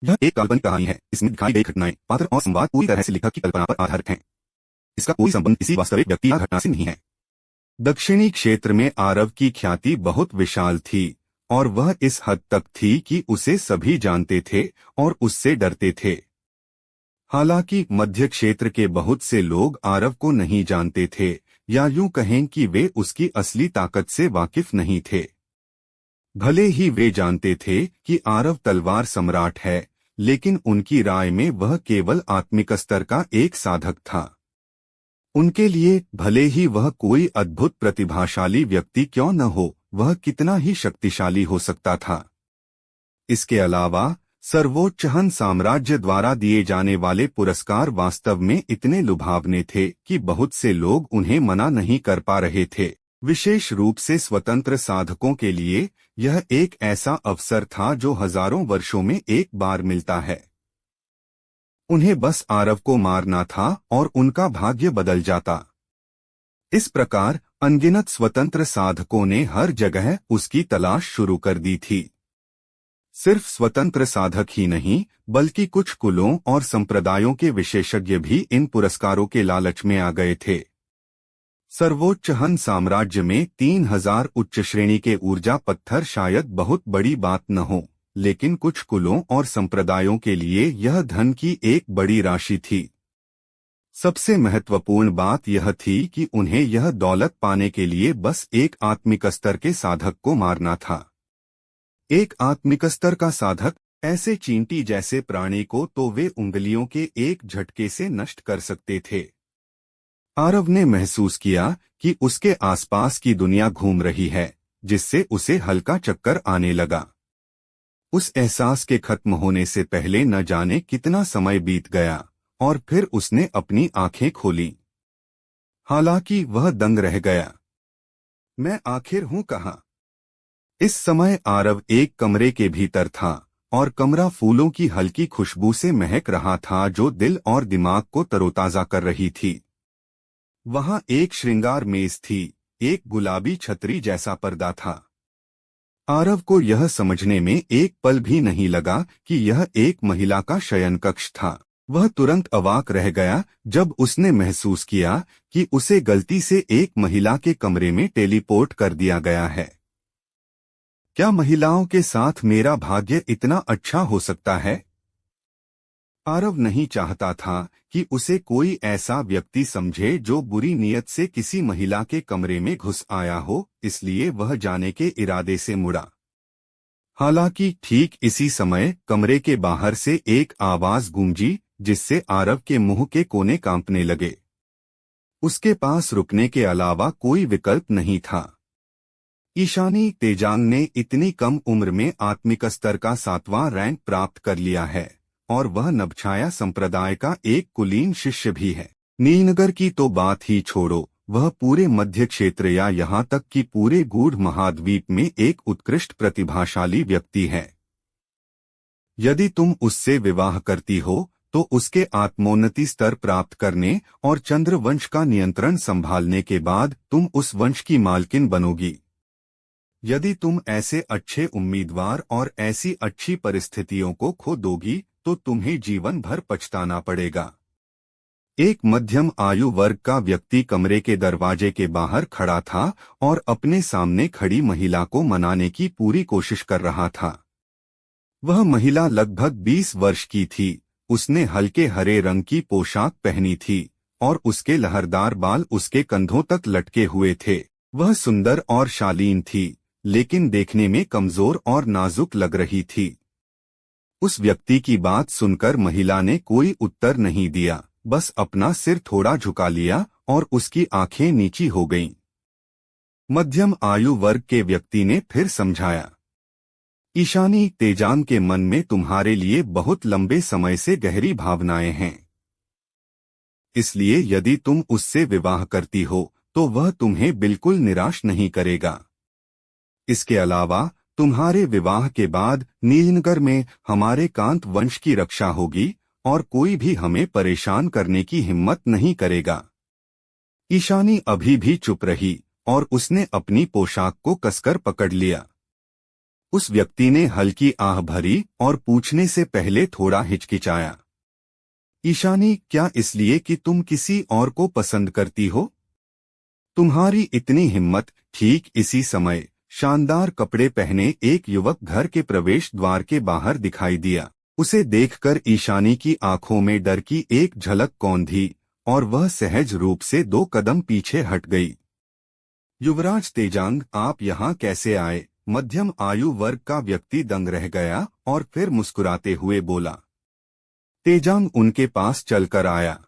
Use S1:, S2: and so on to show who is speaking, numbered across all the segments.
S1: यह एक काल्पनिक कहानी है। इसमें दिखाई गई घटनाएं, पात्र और संवाद पूरी तरह से लेखक की कल्पना पर आधारित हैं। इसका कोई संबंध किसी वास्तविक व्यक्ति या घटना से नहीं है। दक्षिणी क्षेत्र में आरव की ख्याति बहुत विशाल थी और वह इस हद तक थी कि उसे सभी जानते थे और उससे डरते थे। हालांकि मध्य क्षेत्र के बहुत से लोग आरव को नहीं जानते थे, या यूं कहें कि वे उसकी असली ताकत से वाकिफ नहीं थे। भले ही वे जानते थे कि आरव तलवार सम्राट है, लेकिन उनकी राय में वह केवल आत्मिक स्तर का एक साधक था। उनके लिए भले ही वह कोई अद्भुत प्रतिभाशाली व्यक्ति क्यों न हो, वह कितना ही शक्तिशाली हो सकता था। इसके अलावा सर्वोच्च हन साम्राज्य द्वारा दिए जाने वाले पुरस्कार वास्तव में इतने लुभावने थे कि बहुत से लोग उन्हें मना नहीं कर पा रहे थे। विशेष रूप से स्वतंत्र साधकों के लिए यह एक ऐसा अवसर था जो हजारों वर्षों में एक बार मिलता है। उन्हें बस आरव को मारना था और उनका भाग्य बदल जाता। इस प्रकार अनगिनत स्वतंत्र साधकों ने हर जगह उसकी तलाश शुरू कर दी थी। सिर्फ स्वतंत्र साधक ही नहीं, बल्कि कुछ कुलों और संप्रदायों के विशेषज्ञ भी इन पुरस्कारों के लालच में आ गए थे। सर्वोच्च हन साम्राज्य में 3000 उच्च श्रेणी के ऊर्जा पत्थर शायद बहुत बड़ी बात न हो, लेकिन कुछ कुलों और संप्रदायों के लिए यह धन की एक बड़ी राशि थी। सबसे महत्वपूर्ण बात यह थी कि उन्हें यह दौलत पाने के लिए बस एक आत्मिक स्तर के साधक को मारना था। एक आत्मिक स्तर का साधक, ऐसे चींटी जैसे प्राणी को तो वे उंगलियों के एक झटके से नष्ट कर सकते थे। आरव ने महसूस किया कि उसके आसपास की दुनिया घूम रही है, जिससे उसे हल्का चक्कर आने लगा। उस एहसास के खत्म होने से पहले न जाने कितना समय बीत गया और फिर उसने अपनी आंखें खोली। हालांकि वह दंग रह गया। मैं आखिर हूं कहां? इस समय आरव एक कमरे के भीतर था और कमरा फूलों की हल्की खुशबू से महक रहा था जो दिल और दिमाग को तरोताजा कर रही थी। वहां एक श्रृंगार मेज थी, एक गुलाबी छतरी जैसा पर्दा था। आरव को यह समझने में एक पल भी नहीं लगा कि यह एक महिला का शयन कक्ष था। वह तुरंत अवाक रह गया जब उसने महसूस किया कि उसे गलती से एक महिला के कमरे में टेलीपोर्ट कर दिया गया है। क्या महिलाओं के साथ मेरा भाग्य इतना अच्छा हो सकता है? आरव नहीं चाहता था कि उसे कोई ऐसा व्यक्ति समझे जो बुरी नीयत से किसी महिला के कमरे में घुस आया हो, इसलिए वह जाने के इरादे से मुड़ा। हालांकि ठीक इसी समय कमरे के बाहर से एक आवाज गूंजी, जिससे आरव के मुंह के कोने कांपने लगे। उसके पास रुकने के अलावा कोई विकल्प नहीं था। ईशानी तेजांग ने इतनी कम उम्र में आत्मिक स्तर का 7वां रैंक प्राप्त कर लिया है और वह नभछाया संप्रदाय का एक कुलीन शिष्य भी है। नीलनगर की तो बात ही छोड़ो, वह पूरे मध्य क्षेत्र या यहाँ तक कि पूरे गूढ़ महाद्वीप में एक उत्कृष्ट प्रतिभाशाली व्यक्ति है। यदि तुम उससे विवाह करती हो तो उसके आत्मोन्नति स्तर प्राप्त करने और चंद्रवंश का नियंत्रण संभालने के बाद तुम उस वंश की मालकिन बनोगी। यदि तुम ऐसे अच्छे उम्मीदवार और ऐसी अच्छी परिस्थितियों को खो दोगी तो तुम्हें जीवन भर पछताना पड़ेगा। एक मध्यम आयु वर्ग का व्यक्ति कमरे के दरवाजे के बाहर खड़ा था और अपने सामने खड़ी महिला को मनाने की पूरी कोशिश कर रहा था। वह महिला लगभग 20 वर्ष की थी। उसने हल्के हरे रंग की पोशाक पहनी थी और उसके लहरदार बाल उसके कंधों तक लटके हुए थे। वह सुंदर और शालीन थी, लेकिन देखने में कमजोर और नाजुक लग रही थी। उस व्यक्ति की बात सुनकर महिला ने कोई उत्तर नहीं दिया, बस अपना सिर थोड़ा झुका लिया और उसकी आंखें नीची हो गईं। मध्यम आयु वर्ग के व्यक्ति ने फिर समझाया, ईशानी तेजांग के मन में तुम्हारे लिए बहुत लंबे समय से गहरी भावनाएं हैं। इसलिए यदि तुम उससे विवाह करती हो तो वह तुम्हें बिल्कुल निराश नहीं करेगा। इसके अलावा तुम्हारे विवाह के बाद नीलनगर में हमारे कांत वंश की रक्षा होगी और कोई भी हमें परेशान करने की हिम्मत नहीं करेगा। ईशानी अभी भी चुप रही और उसने अपनी पोशाक को कसकर पकड़ लिया। उस व्यक्ति ने हल्की आह भरी और पूछने से पहले थोड़ा हिचकिचाया। ईशानी, क्या इसलिए कि तुम किसी और को पसंद करती हो? तुम्हारी इतनी हिम्मत। ठीक इसी समय शानदार कपड़े पहने एक युवक घर के प्रवेश द्वार के बाहर दिखाई दिया। उसे देखकर ईशानी की आंखों में डर की एक झलक कौंधी और वह सहज रूप से 2 कदम पीछे हट गई। युवराज तेजांग, आप यहाँ कैसे आए? मध्यम आयु वर्ग का व्यक्ति दंग रह गया और फिर मुस्कुराते हुए बोला। तेजांग उनके पास चलकर आया।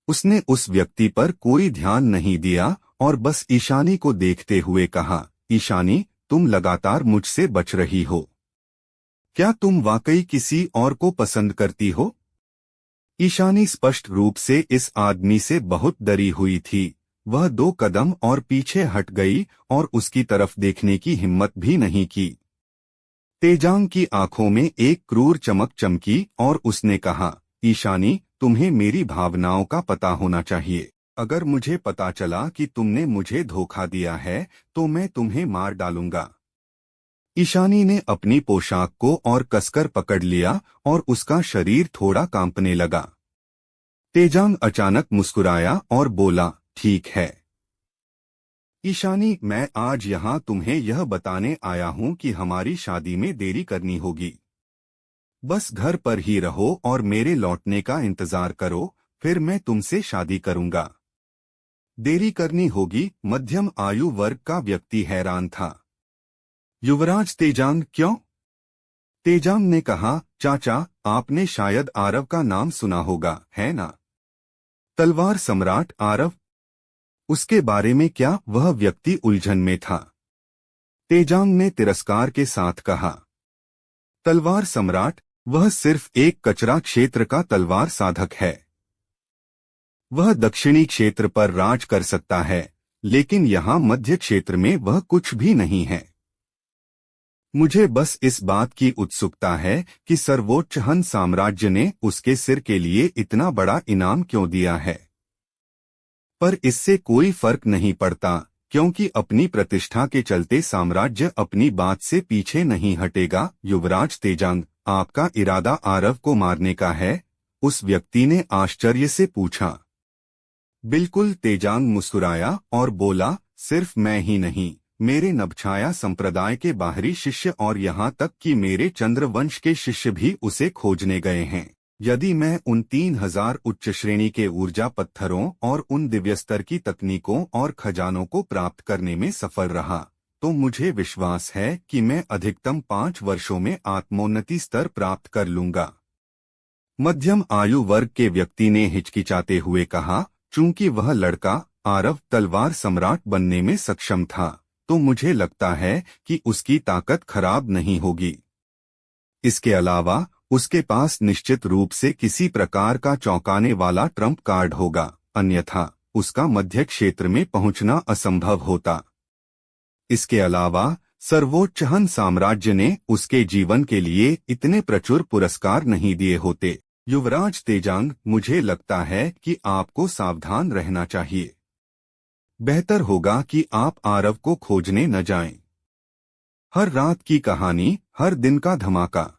S1: उसने उस व्यक्ति पर कोई ध्यान नहीं दिया और बस ईशानी को देखते हुए कहा, ईशानी, तुम लगातार मुझसे बच रही हो। क्या तुम वाकई किसी और को पसंद करती हो? ईशानी स्पष्ट रूप से इस आदमी से बहुत डरी हुई थी। वह 2 कदम और पीछे हट गई और उसकी तरफ देखने की हिम्मत भी नहीं की। तेजांग की आंखों में एक क्रूर चमक चमकी और उसने कहा, ईशानी, तुम्हें मेरी भावनाओं का पता होना चाहिए। अगर मुझे पता चला कि तुमने मुझे धोखा दिया है तो मैं तुम्हें मार डालूंगा। ईशानी ने अपनी पोशाक को और कसकर पकड़ लिया और उसका शरीर थोड़ा कांपने लगा। तेजांग अचानक मुस्कुराया और बोला, ठीक है ईशानी, मैं आज यहाँ तुम्हें यह बताने आया हूँ कि हमारी शादी में देरी करनी होगी। बस घर पर ही रहो और मेरे लौटने का इंतजार करो, फिर मैं तुमसे शादी करूंगा। देरी करनी होगी? मध्यम आयु वर्ग का व्यक्ति हैरान था। युवराज तेजांग, क्यों? तेजांग ने कहा, चाचा, आपने शायद आरव का नाम सुना होगा, है ना? तलवार सम्राट आरव। उसके बारे में क्या? वह व्यक्ति उलझन में था। तेजांग ने तिरस्कार के साथ कहा, तलवार सम्राट? वह सिर्फ एक कचरा क्षेत्र का तलवार साधक है। वह दक्षिणी क्षेत्र पर राज कर सकता है, लेकिन यहाँ मध्य क्षेत्र में वह कुछ भी नहीं है। मुझे बस इस बात की उत्सुकता है कि सर्वोच्च हन साम्राज्य ने उसके सिर के लिए इतना बड़ा इनाम क्यों दिया है। पर इससे कोई फर्क नहीं पड़ता, क्योंकि अपनी प्रतिष्ठा के चलते साम्राज्य अपनी बात से पीछे नहीं हटेगा। युवराज तेजांग, आपका इरादा आरव को मारने का है? उस व्यक्ति ने आश्चर्य से पूछा। बिल्कुल, तेजांग मुस्कुराया और बोला, सिर्फ मैं ही नहीं, मेरे नभछाया संप्रदाय के बाहरी शिष्य और यहाँ तक कि मेरे चंद्रवंश के शिष्य भी उसे खोजने गए हैं। यदि मैं उन 3000 उच्च श्रेणी के ऊर्जा पत्थरों और उन दिव्य स्तर की तकनीकों और खजानों को प्राप्त करने में सफल रहा, तो मुझे विश्वास है कि मैं अधिकतम 5 वर्षों में आत्मोन्नति स्तर प्राप्त कर लूंगा। मध्यम आयु वर्ग के व्यक्ति ने हिचकिचाते हुए कहा, चूंकि वह लड़का आरव तलवार सम्राट बनने में सक्षम था, तो मुझे लगता है कि उसकी ताकत खराब नहीं होगी। इसके अलावा उसके पास निश्चित रूप से किसी प्रकार का चौंकाने वाला ट्रम्प कार्ड होगा, अन्यथा उसका मध्य क्षेत्र में पहुंचना असंभव होता। इसके अलावा सर्वोच्च हन साम्राज्य ने उसके जीवन के लिए इतने प्रचुर पुरस्कार नहीं दिए होते। युवराज तेजांग, मुझे लगता है कि आपको सावधान रहना चाहिए। बेहतर होगा कि आप आरव को खोजने न जाएं। हर रात की कहानी, हर दिन का धमाका,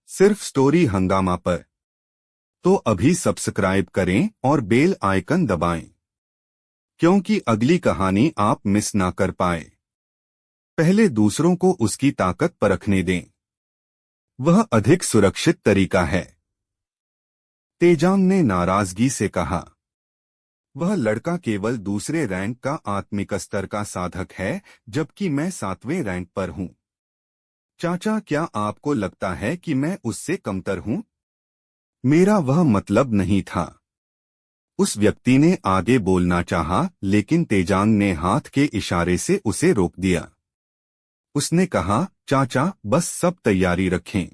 S1: सिर्फ स्टोरी हंगामा पर। तो अभी सब्सक्राइब करें और बेल आइकन दबाएं, क्योंकि अगली कहानी आप मिस ना कर पाए। पहले दूसरों को उसकी ताकत परखने दें, वह अधिक सुरक्षित तरीका है। तेजांग ने नाराजगी से कहा, वह लड़का केवल दूसरे रैंक का आत्मिक स्तर का साधक है, जबकि मैं 7वें रैंक पर हूँ। चाचा, क्या आपको लगता है कि मैं उससे कमतर हूँ? मेरा वह मतलब नहीं था। उस व्यक्ति ने आगे बोलना चाहा, लेकिन तेजांग ने हाथ के इशारे से उसे रोक दिया। उसने कहा, चाचा, बस सब तैयारी रखें।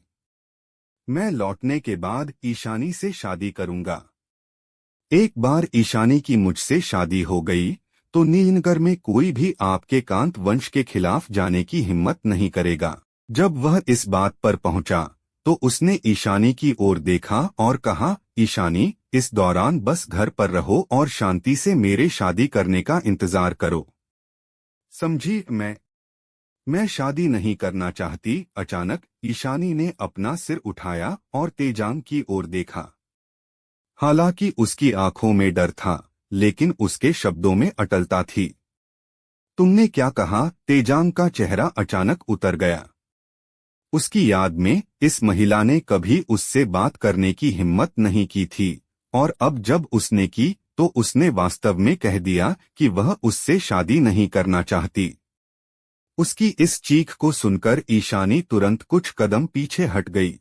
S1: मैं लौटने के बाद ईशानी से शादी करूंगा। एक बार ईशानी की मुझसे शादी हो गई तो नीलनगर में कोई भी आपके कांत वंश के खिलाफ जाने की हिम्मत नहीं करेगा। जब वह इस बात पर पहुंचा तो उसने ईशानी की ओर देखा और कहा, ईशानी, इस दौरान बस घर पर रहो और शांति से मेरे शादी करने का इंतजार करो, समझी? मैं मैं शादी नहीं करना चाहती। अचानक ईशानी ने अपना सिर उठाया और तेजांग की ओर देखा। हालांकि उसकी आंखों में डर था, लेकिन उसके शब्दों में अटलता थी। तुमने क्या कहा? तेजांग का चेहरा अचानक उतर गया। उसकी याद में इस महिला ने कभी उससे बात करने की हिम्मत नहीं की थी, और अब जब उसने की तो उसने वास्तव में कह दिया कि वह उससे शादी नहीं करना चाहती। उसकी इस चीख को सुनकर ईशानी तुरंत कुछ कदम पीछे हट गई।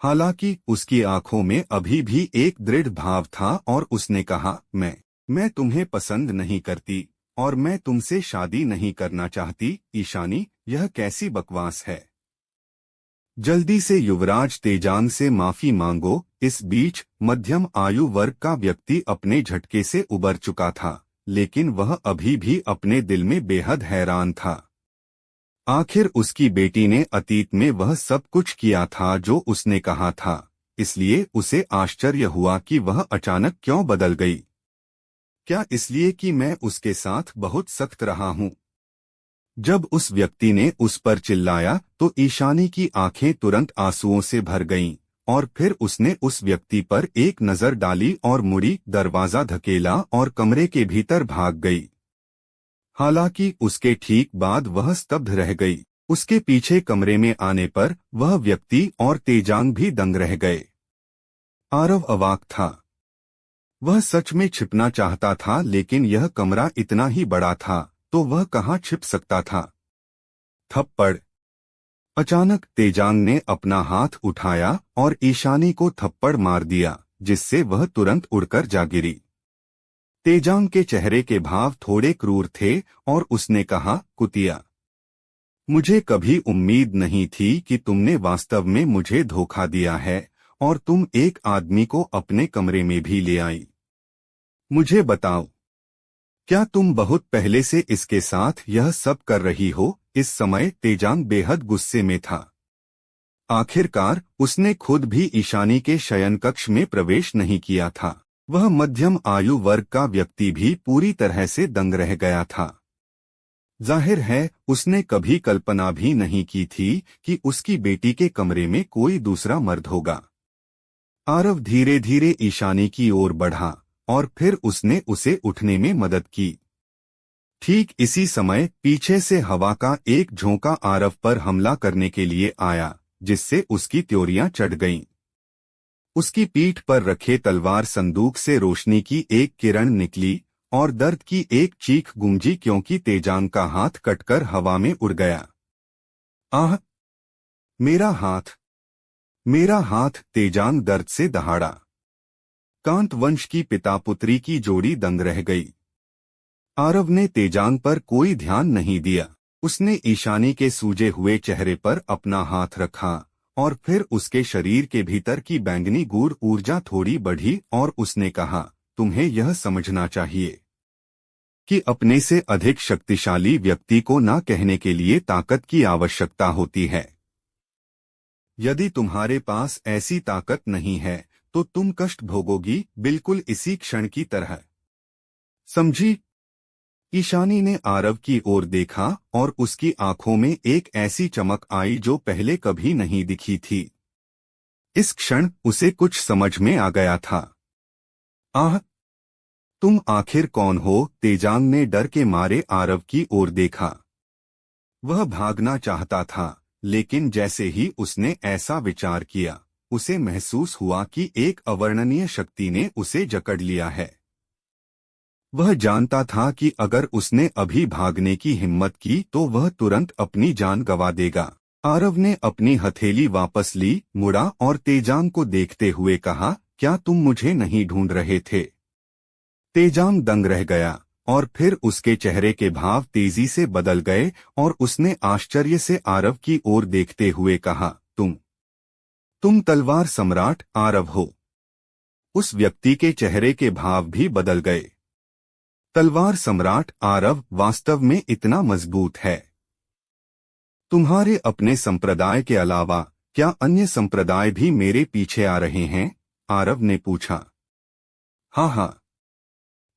S1: हालांकि उसकी आंखों में अभी भी एक दृढ़ भाव था और उसने कहा, मैं तुम्हें पसंद नहीं करती और मैं तुमसे शादी नहीं करना चाहती। ईशानी, यह कैसी बकवास है? जल्दी से युवराज तेजांग से माफी मांगो। इस बीच मध्यम आयु वर्ग का व्यक्ति अपने झटके से उबर चुका था, लेकिन वह अभी भी अपने दिल में बेहद हैरान था। आखिर उसकी बेटी ने अतीत में वह सब कुछ किया था जो उसने कहा था, इसलिए उसे आश्चर्य हुआ कि वह अचानक क्यों बदल गई। क्या इसलिए कि मैं उसके साथ बहुत सख्त रहा हूँ? जब उस व्यक्ति ने उस पर चिल्लाया तो ईशानी की आंखें तुरंत आंसुओं से भर गईं, और फिर उसने उस व्यक्ति पर एक नजर डाली और मुड़ी, दरवाजा धकेला और कमरे के भीतर भाग गई। हालांकि उसके ठीक बाद वह स्तब्ध रह गई। उसके पीछे कमरे में आने पर वह व्यक्ति और तेजांग भी दंग रह गए। आरव अवाक था। वह सच में छिपना चाहता था, लेकिन यह कमरा इतना ही बड़ा था, तो वह कहाँ छिप सकता था? थप्पड़। अचानक तेजांग ने अपना हाथ उठाया और ईशानी को थप्पड़ मार दिया, जिससे वह तुरंत उड़कर जा गिरी। तेजांग के चेहरे के भाव थोड़े क्रूर थे और उसने कहा, कुतिया, मुझे कभी उम्मीद नहीं थी कि तुमने वास्तव में मुझे धोखा दिया है और तुम एक आदमी को अपने कमरे में भी ले आई। मुझे बताओ, क्या तुम बहुत पहले से इसके साथ यह सब कर रही हो? इस समय तेजांग बेहद गुस्से में था। आखिरकार उसने खुद भी ईशानी के शयन कक्ष में प्रवेश नहीं किया था। वह मध्यम आयु वर्ग का व्यक्ति भी पूरी तरह से दंग रह गया था। जाहिर है उसने कभी कल्पना भी नहीं की थी कि उसकी बेटी के कमरे में कोई दूसरा मर्द होगा। आरव धीरे धीरे ईशानी की ओर बढ़ा और फिर उसने उसे उठने में मदद की। ठीक इसी समय पीछे से हवा का एक झोंका आरव पर हमला करने के लिए आया, जिससे उसकी त्योरियां चढ़ गईं। उसकी पीठ पर रखे तलवार संदूक से रोशनी की एक किरण निकली और दर्द की एक चीख गूंजी, क्योंकि तेजांग का हाथ कटकर हवा में उड़ गया। आह! मेरा हाथ! मेरा हाथ! तेजांग दर्द से दहाड़ा। कांत वंश की पिता पुत्री की जोड़ी दंग रह गई। आरव ने तेजांग पर कोई ध्यान नहीं दिया। उसने ईशानी के सूजे हुए चेहरे पर अपना हाथ रखा और फिर उसके शरीर के भीतर की बैंगनी गूढ़ ऊर्जा थोड़ी बढ़ी और उसने कहा, तुम्हें यह समझना चाहिए कि अपने से अधिक शक्तिशाली व्यक्ति को ना कहने के लिए ताकत की आवश्यकता होती है। यदि तुम्हारे पास ऐसी ताकत नहीं है तो तुम कष्ट भोगोगी, बिल्कुल इसी क्षण की तरह। समझी? ईशानी ने आरव की ओर देखा और उसकी आंखों में एक ऐसी चमक आई जो पहले कभी नहीं दिखी थी। इस क्षण उसे कुछ समझ में आ गया था। आह! तुम आखिर कौन हो? तेजांग ने डर के मारे आरव की ओर देखा। वह भागना चाहता था, लेकिन जैसे ही उसने ऐसा विचार किया, उसे महसूस हुआ कि एक अवर्णनीय शक्ति ने उसे जकड़ लिया है। वह जानता था कि अगर उसने अभी भागने की हिम्मत की तो वह तुरंत अपनी जान गंवा देगा। आरव ने अपनी हथेली वापस ली, मुड़ा और तेजांग को देखते हुए कहा, क्या तुम मुझे नहीं ढूंढ रहे थे? तेजांग दंग रह गया और फिर उसके चेहरे के भाव तेजी से बदल गए और उसने आश्चर्य से आरव की ओर देखते हुए कहा, तुम तलवार सम्राट आरव हो। उस व्यक्ति के चेहरे के भाव भी बदल गए। तलवार सम्राट आरव वास्तव में इतना मजबूत है? तुम्हारे अपने संप्रदाय के अलावा क्या अन्य संप्रदाय भी मेरे पीछे आ रहे हैं? आरव ने पूछा। हाँ।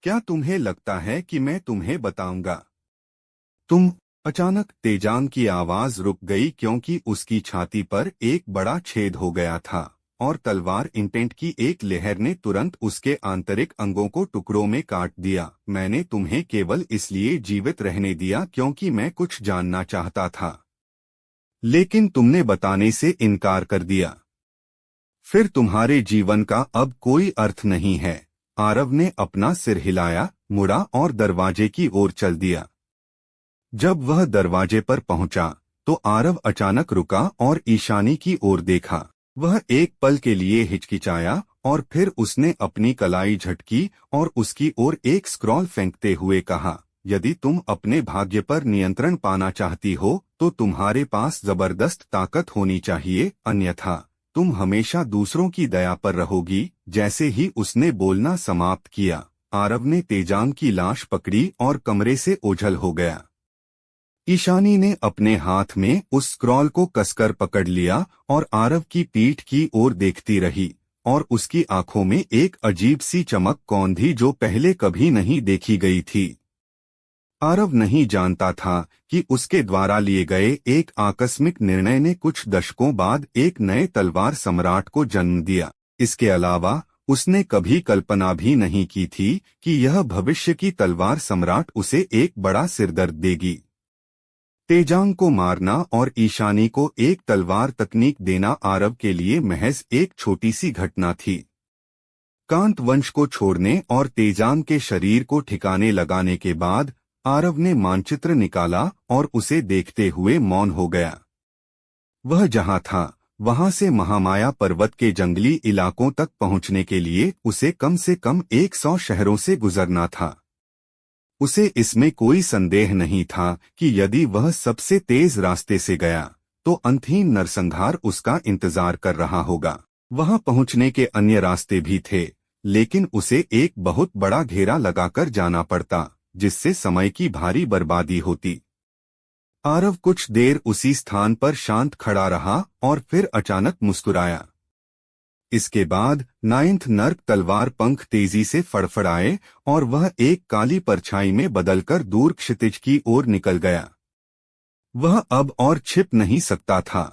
S1: क्या तुम्हें लगता है कि मैं तुम्हें बताऊंगा? तुम अचानक तेजांग की आवाज रुक गई क्योंकि उसकी छाती पर एक बड़ा छेद हो गया था और तलवार इंटेंट की एक लहर ने तुरंत उसके आंतरिक अंगों को टुकड़ों में काट दिया। मैंने तुम्हें केवल इसलिए जीवित रहने दिया क्योंकि मैं कुछ जानना चाहता था, लेकिन तुमने बताने से इनकार कर दिया। फिर तुम्हारे जीवन का अब कोई अर्थ नहीं है। आरव ने अपना सिर हिलाया, मुड़ा और दरवाजे की ओर चल दिया। जब वह दरवाजे पर पहुंचा तो आरव अचानक रुका और ईशानी की ओर देखा। वह एक पल के लिए हिचकिचाया और फिर उसने अपनी कलाई झटकी और उसकी ओर एक स्क्रॉल फेंकते हुए कहा, यदि तुम अपने भाग्य पर नियंत्रण पाना चाहती हो तो तुम्हारे पास जबरदस्त ताकत होनी चाहिए, अन्यथा तुम हमेशा दूसरों की दया पर रहोगी। जैसे ही उसने बोलना समाप्त किया, आरव ने तेजांग की लाश पकड़ी और कमरे से ओझल हो गया। ईशानी ने अपने हाथ में उस स्क्रॉल को कसकर पकड़ लिया और आरव की पीठ की ओर देखती रही और उसकी आंखों में एक अजीब सी चमक कौंधी जो पहले कभी नहीं देखी गई थी। आरव नहीं जानता था कि उसके द्वारा लिए गए एक आकस्मिक निर्णय ने कुछ दशकों बाद एक नए तलवार सम्राट को जन्म दिया। इसके अलावा उसने कभी कल्पना भी नहीं की थी कि यह भविष्य की तलवार सम्राट उसे एक बड़ा सिरदर्द देगी। तेजांग को मारना और ईशानी को एक तलवार तकनीक देना आरव के लिए महज एक छोटी सी घटना थी। कांत वंश को छोड़ने और तेजांग के शरीर को ठिकाने लगाने के बाद आरव ने मानचित्र निकाला और उसे देखते हुए मौन हो गया। वह जहां था वहां से महामाया पर्वत के जंगली इलाकों तक पहुंचने के लिए उसे कम से कम 100 शहरों से गुजरना था। उसे इसमें कोई संदेह नहीं था कि यदि वह सबसे तेज रास्ते से गया तो अंतहीन नरसंहार उसका इंतजार कर रहा होगा। वहां पहुंचने के अन्य रास्ते भी थे, लेकिन उसे एक बहुत बड़ा घेरा लगाकर जाना पड़ता, जिससे समय की भारी बर्बादी होती। आरव कुछ देर उसी स्थान पर शांत खड़ा रहा और फिर अचानक मुस्कुराया। इसके बाद 9th नर्क तलवार पंख तेजी से फड़फड़ाए और वह एक काली परछाई में बदलकर दूर क्षितिज की ओर निकल गया। वह अब और छिप नहीं सकता था।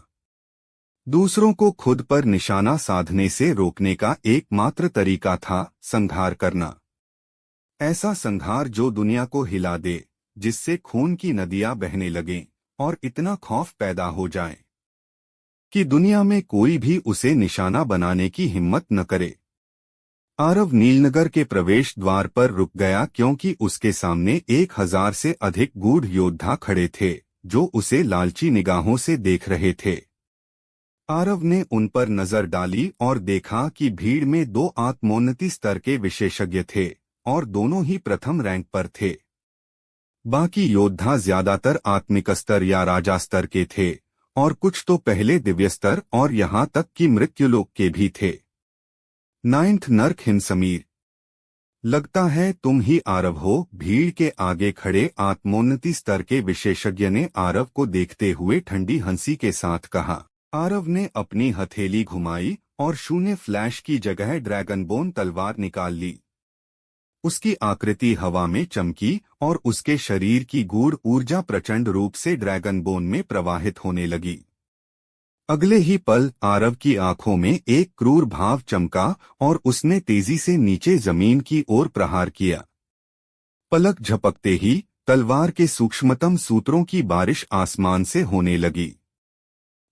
S1: दूसरों को खुद पर निशाना साधने से रोकने का एकमात्र तरीका था संहार करना। ऐसा संहार जो दुनिया को हिला दे, जिससे खून की नदियां बहने लगें और इतना खौफ पैदा हो जाए कि दुनिया में कोई भी उसे निशाना बनाने की हिम्मत न करे। आरव नीलनगर के प्रवेश द्वार पर रुक गया क्योंकि उसके सामने 1000 से अधिक गूढ़ योद्धा खड़े थे जो उसे लालची निगाहों से देख रहे थे। आरव ने उन पर नजर डाली और देखा कि भीड़ में 2 आत्मोन्नति स्तर के विशेषज्ञ थे और दोनों ही प्रथम रैंक पर थे। बाकी योद्धा ज्यादातर आत्मिक स्तर या राजा स्तर के थे और कुछ तो पहले दिव्य स्तर और यहाँ तक कि मृत्युलोक के भी थे। 9th नर्क हिमसमीर, लगता है तुम ही आरव हो, भीड़ के आगे खड़े आत्मोन्नति स्तर के विशेषज्ञ ने आरव को देखते हुए ठंडी हंसी के साथ कहा। आरव ने अपनी हथेली घुमाई और शून्य फ्लैश की जगह ड्रैगनबोन तलवार निकाल ली। उसकी आकृति हवा में चमकी और उसके शरीर की गूढ़ ऊर्जा प्रचंड रूप से ड्रैगनबोन में प्रवाहित होने लगी। अगले ही पल आरव की आंखों में एक क्रूर भाव चमका और उसने तेजी से नीचे जमीन की ओर प्रहार किया। पलक झपकते ही तलवार के सूक्ष्मतम सूत्रों की बारिश आसमान से होने लगी।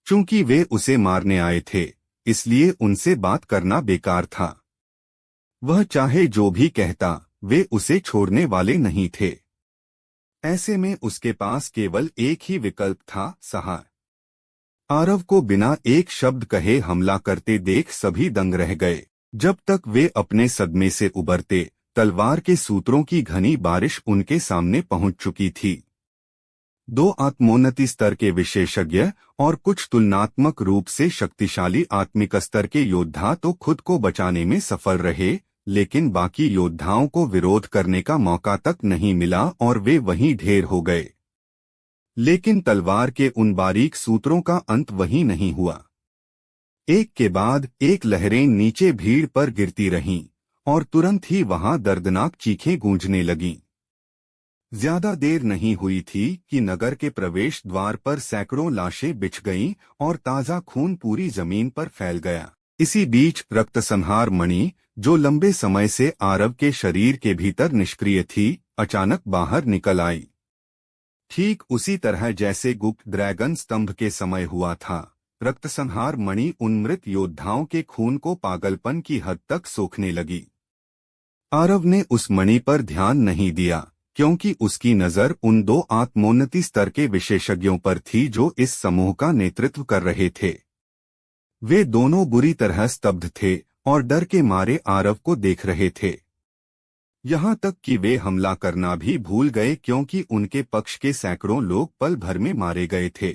S1: चूंकि वे उसे मारने आए थे, इसलिए उनसे बात करना बेकार था। वह चाहे जो भी कहता, वे उसे छोड़ने वाले नहीं थे। ऐसे में उसके पास केवल एक ही विकल्प था, सहार। आरव को बिना एक शब्द कहे हमला करते देख सभी दंग रह गए। जब तक वे अपने सदमे से उबरते, तलवार के सूत्रों की घनी बारिश उनके सामने पहुंच चुकी थी। 2 आत्मोन्नति स्तर के विशेषज्ञ और कुछ तुलनात्मक रूप से शक्तिशाली आत्मिक स्तर के योद्धा तो खुद को बचाने में सफल रहे, लेकिन बाकी योद्धाओं को विरोध करने का मौका तक नहीं मिला और वे वहीं ढेर हो गए। लेकिन तलवार के उन बारीक सूत्रों का अंत वहीं नहीं हुआ। एक के बाद एक लहरें नीचे भीड़ पर गिरती रहीं और तुरंत ही वहां दर्दनाक चीखें गूंजने लगीं। ज्यादा देर नहीं हुई थी कि नगर के प्रवेश द्वार पर सैकड़ों लाशें बिछ गईं और ताजा खून पूरी जमीन पर फैल गया। इसी बीच रक्तसंहार मणि, जो लंबे समय से आरव के शरीर के भीतर निष्क्रिय थी, अचानक बाहर निकल आई। ठीक उसी तरह जैसे गुप्त ड्रैगन स्तंभ के समय हुआ था, रक्तसंहार मणि उन मृत योद्धाओं के खून को पागलपन की हद तक सोखने लगी। आरव ने उस मणि पर ध्यान नहीं दिया, क्योंकि उसकी नजर उन दो आत्मोन्नति स्तर के विशेषज्ञों पर थी जो इस समूह का नेतृत्व कर रहे थे। वे दोनों बुरी तरह स्तब्ध थे और डर के मारे आरव को देख रहे थे। यहाँ तक कि वे हमला करना भी भूल गए, क्योंकि उनके पक्ष के सैकड़ों लोग पल भर में मारे गए थे।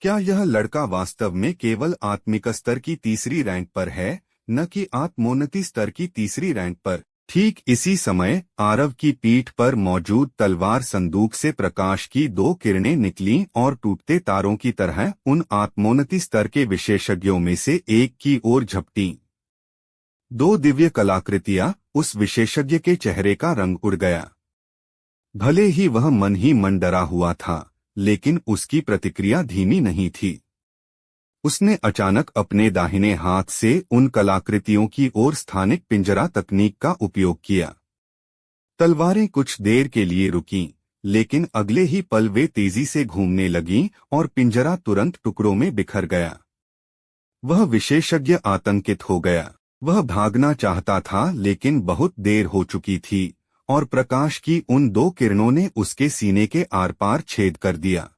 S1: क्या यह लड़का वास्तव में केवल आत्मिक स्तर की तीसरी रैंक पर है, न कि आत्मोन्नति स्तर की तीसरी रैंक पर? ठीक इसी समय आरव की पीठ पर मौजूद तलवार संदूक से प्रकाश की दो किरणें निकलीं और टूटते तारों की तरह उन आत्मोन्नति स्तर के विशेषज्ञों में से एक की ओर झपटीं। दो दिव्य कलाकृतियां, उस विशेषज्ञ के चेहरे का रंग उड़ गया। भले ही वह मन ही मन डरा हुआ था, लेकिन उसकी प्रतिक्रिया धीमी नहीं थी। उसने अचानक अपने दाहिने हाथ से उन कलाकृतियों की ओर स्थानिक पिंजरा तकनीक का उपयोग किया। तलवारें कुछ देर के लिए रुकीं, लेकिन अगले ही पल वे तेजी से घूमने लगीं और पिंजरा तुरंत टुकड़ों में बिखर गया। वह विशेषज्ञ आतंकित हो गया। वह भागना चाहता था, लेकिन बहुत देर हो चुकी थी और प्रकाश की उन दो किरणों ने उसके सीने के आर पार छेद कर दिया।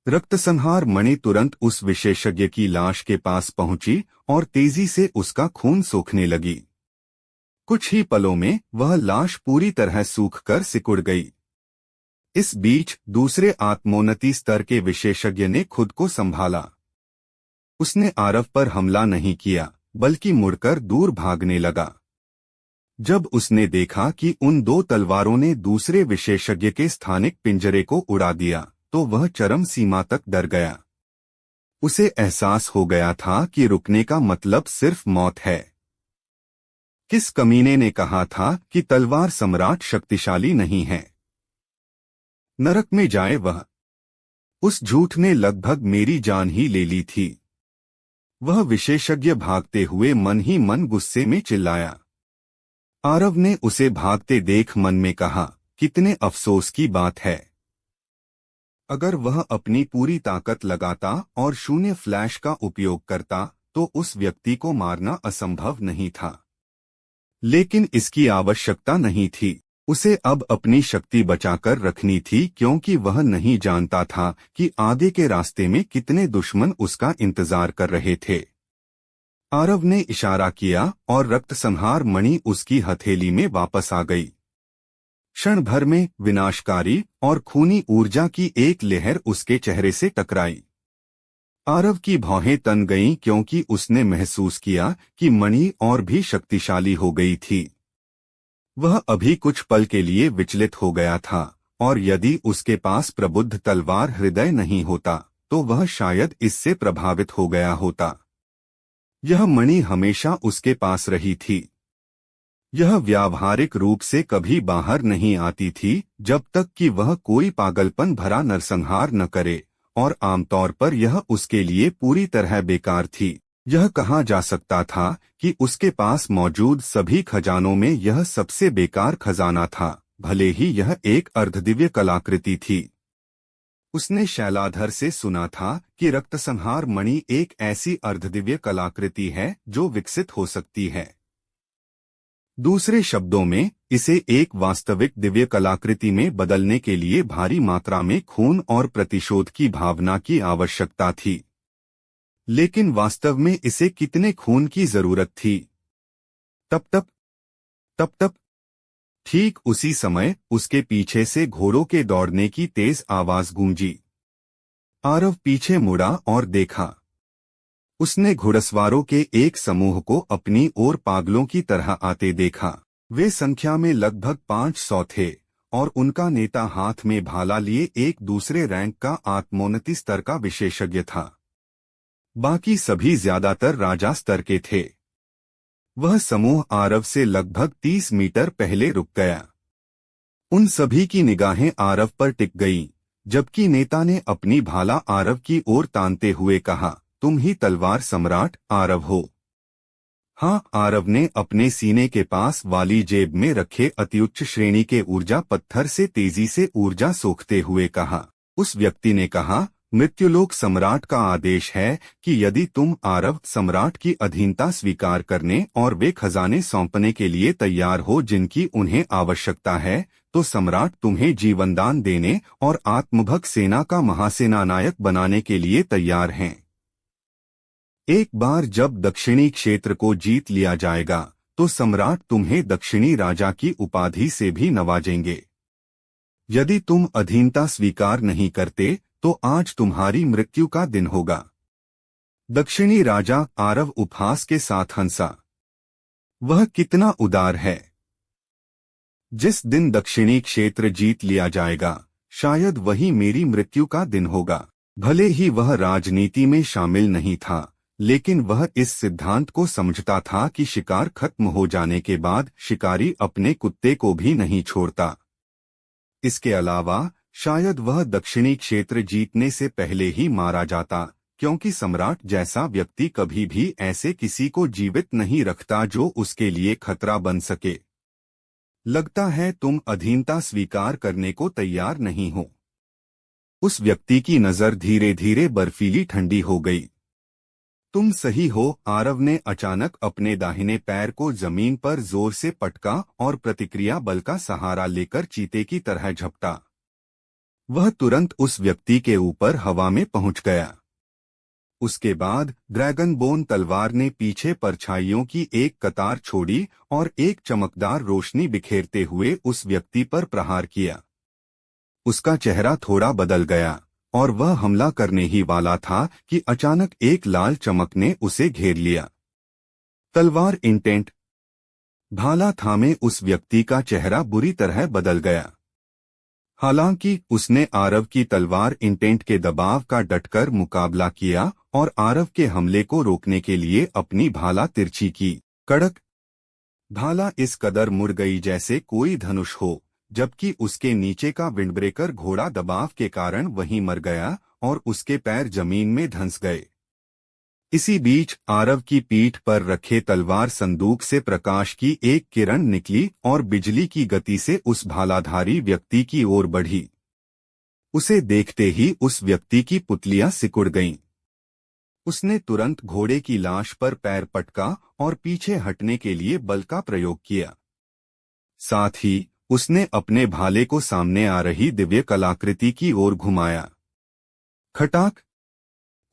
S1: रक्तसंहार मणि तुरंत उस विशेषज्ञ की लाश के पास पहुंची और तेजी से उसका खून सोखने लगी। कुछ ही पलों में वह लाश पूरी तरह सूखकर सिकुड़ गई। इस बीच दूसरे आत्मोन्नति स्तर के विशेषज्ञ ने खुद को संभाला। उसने आरव पर हमला नहीं किया, बल्कि मुड़कर दूर भागने लगा। जब उसने देखा कि उन दो तलवारों ने दूसरे विशेषज्ञ के स्थानिक पिंजरे को उड़ा दिया, तो वह चरम सीमा तक डर गया। उसे एहसास हो गया था कि रुकने का मतलब सिर्फ मौत है। किस कमीने ने कहा था कि तलवार सम्राट शक्तिशाली नहीं है? नरक में जाए वह। उस झूठ ने लगभग मेरी जान ही ले ली थी। वह विशेषज्ञ भागते हुए मन ही मन गुस्से में चिल्लाया। आरव ने उसे भागते देख मन में कहा, कितने अफसोस की बात है। अगर वह अपनी पूरी ताकत लगाता और शून्य फ्लैश का उपयोग करता, तो उस व्यक्ति को मारना असंभव नहीं था। लेकिन इसकी आवश्यकता नहीं थी। उसे अब अपनी शक्ति बचाकर रखनी थी, क्योंकि वह नहीं जानता था कि आगे के रास्ते में कितने दुश्मन उसका इंतजार कर रहे थे। आरव ने इशारा किया और रक्तसंहार मणि उसकी हथेली में वापस आ गई। क्षण भर में विनाशकारी और खूनी ऊर्जा की एक लहर उसके चेहरे से टकराई। आरव की भौहें तन गईं, क्योंकि उसने महसूस किया कि मणि और भी शक्तिशाली हो गई थी। वह अभी कुछ पल के लिए विचलित हो गया था, और यदि उसके पास प्रबुद्ध तलवार हृदय नहीं होता, तो वह शायद इससे प्रभावित हो गया होता। यह मणि हमेशा उसके पास रही थी। यह व्यावहारिक रूप से कभी बाहर नहीं आती थी, जब तक कि वह कोई पागलपन भरा नरसंहार न करे, और आमतौर पर यह उसके लिए पूरी तरह बेकार थी। यह कहा जा सकता था कि उसके पास मौजूद सभी खजानों में यह सबसे बेकार खजाना था, भले ही यह एक अर्धदिव्य कलाकृति थी। उसने शैलाधर से सुना था कि रक्तसंहार मणि एक ऐसी अर्धदिव्य कलाकृति है जो विकसित हो सकती है। दूसरे शब्दों में, इसे एक वास्तविक दिव्य कलाकृति में बदलने के लिए भारी मात्रा में खून और प्रतिशोध की भावना की आवश्यकता थी। लेकिन वास्तव में इसे कितने खून की जरूरत थी? तप ठीक उसी समय उसके पीछे से घोड़ों के दौड़ने की तेज आवाज गूंजी। आरव पीछे मुड़ा और देखा। उसने घुड़सवारों के एक समूह को अपनी ओर पागलों की तरह आते देखा। वे संख्या में लगभग 500 थे, और उनका नेता हाथ में भाला लिए एक दूसरे रैंक का आत्मोन्नति स्तर का विशेषज्ञ था। बाकी सभी ज्यादातर राजा स्तर के थे। वह समूह आरव से लगभग 30 मीटर पहले रुक गया। उन सभी की निगाहें आरव पर टिक गईं, जबकि नेता ने अपनी भाला आरव की ओर तानते हुए कहा, तुम ही तलवार सम्राट आरव हो। हाँ, आरव ने अपने सीने के पास वाली जेब में रखे अत्युच्च श्रेणी के ऊर्जा पत्थर से तेजी से ऊर्जा सोखते हुए कहा। उस व्यक्ति ने कहा, मृत्युलोक सम्राट का आदेश है कि यदि तुम आरव सम्राट की अधीनता स्वीकार करने और वे खजाने सौंपने के लिए तैयार हो जिनकी उन्हें आवश्यकता है, तो सम्राट तुम्हें जीवनदान देने और आत्मभक्त सेना का महासेनानायक बनाने के लिए तैयार हैं। एक बार जब दक्षिणी क्षेत्र को जीत लिया जाएगा, तो सम्राट तुम्हें दक्षिणी राजा की उपाधि से भी नवाजेंगे। यदि तुम अधीनता स्वीकार नहीं करते, तो आज तुम्हारी मृत्यु का दिन होगा। दक्षिणी राजा आरव उपहास के साथ हंसा। वह कितना उदार है। जिस दिन दक्षिणी क्षेत्र जीत लिया जाएगा, शायद वही मेरी मृत्यु का दिन होगा। भले ही वह राजनीति में शामिल नहीं था, लेकिन वह इस सिद्धांत को समझता था कि शिकार खत्म हो जाने के बाद शिकारी अपने कुत्ते को भी नहीं छोड़ता। इसके अलावा शायद वह दक्षिणी क्षेत्र जीतने से पहले ही मारा जाता, क्योंकि सम्राट जैसा व्यक्ति कभी भी ऐसे किसी को जीवित नहीं रखता जो उसके लिए खतरा बन सके। लगता है तुम अधीनता स्वीकार करने को तैयार नहीं हो। उस व्यक्ति की नजर धीरे धीरे बर्फीली ठंडी हो गई। तुम सही हो, आरव ने अचानक अपने दाहिने पैर को जमीन पर जोर से पटका और प्रतिक्रिया बल का सहारा लेकर चीते की तरह झपटा। वह तुरंत उस व्यक्ति के ऊपर हवा में पहुंच गया। उसके बाद ड्रैगन बोन तलवार ने पीछे परछाइयों की एक कतार छोड़ी और एक चमकदार रोशनी बिखेरते हुए उस व्यक्ति पर प्रहार किया। उसका चेहरा थोड़ा बदल गया और वह हमला करने ही वाला था कि अचानक एक लाल चमक ने उसे घेर लिया। तलवार इंटेंट। भाला थामे उस व्यक्ति का चेहरा बुरी तरह बदल गया। हालांकि उसने आरव की तलवार इंटेंट के दबाव का डटकर मुकाबला किया और आरव के हमले को रोकने के लिए अपनी भाला तिरछी की। कड़क। भाला इस कदर मुड़ गई जैसे कोई धनुष हो, जबकि उसके नीचे का विंडब्रेकर घोड़ा दबाव के कारण वहीं मर गया और उसके पैर जमीन में धंस गए। इसी बीच आरव की पीठ पर रखे तलवार संदूक से प्रकाश की एक किरण निकली और बिजली की गति से उस भालाधारी व्यक्ति की ओर बढ़ी। उसे देखते ही उस व्यक्ति की पुतलियां सिकुड़ गईं। उसने तुरंत घोड़े की लाश पर पैर पटका और पीछे हटने के लिए बल का प्रयोग किया। साथ ही उसने अपने भाले को सामने आ रही दिव्य कलाकृति की ओर घुमाया। खटाक।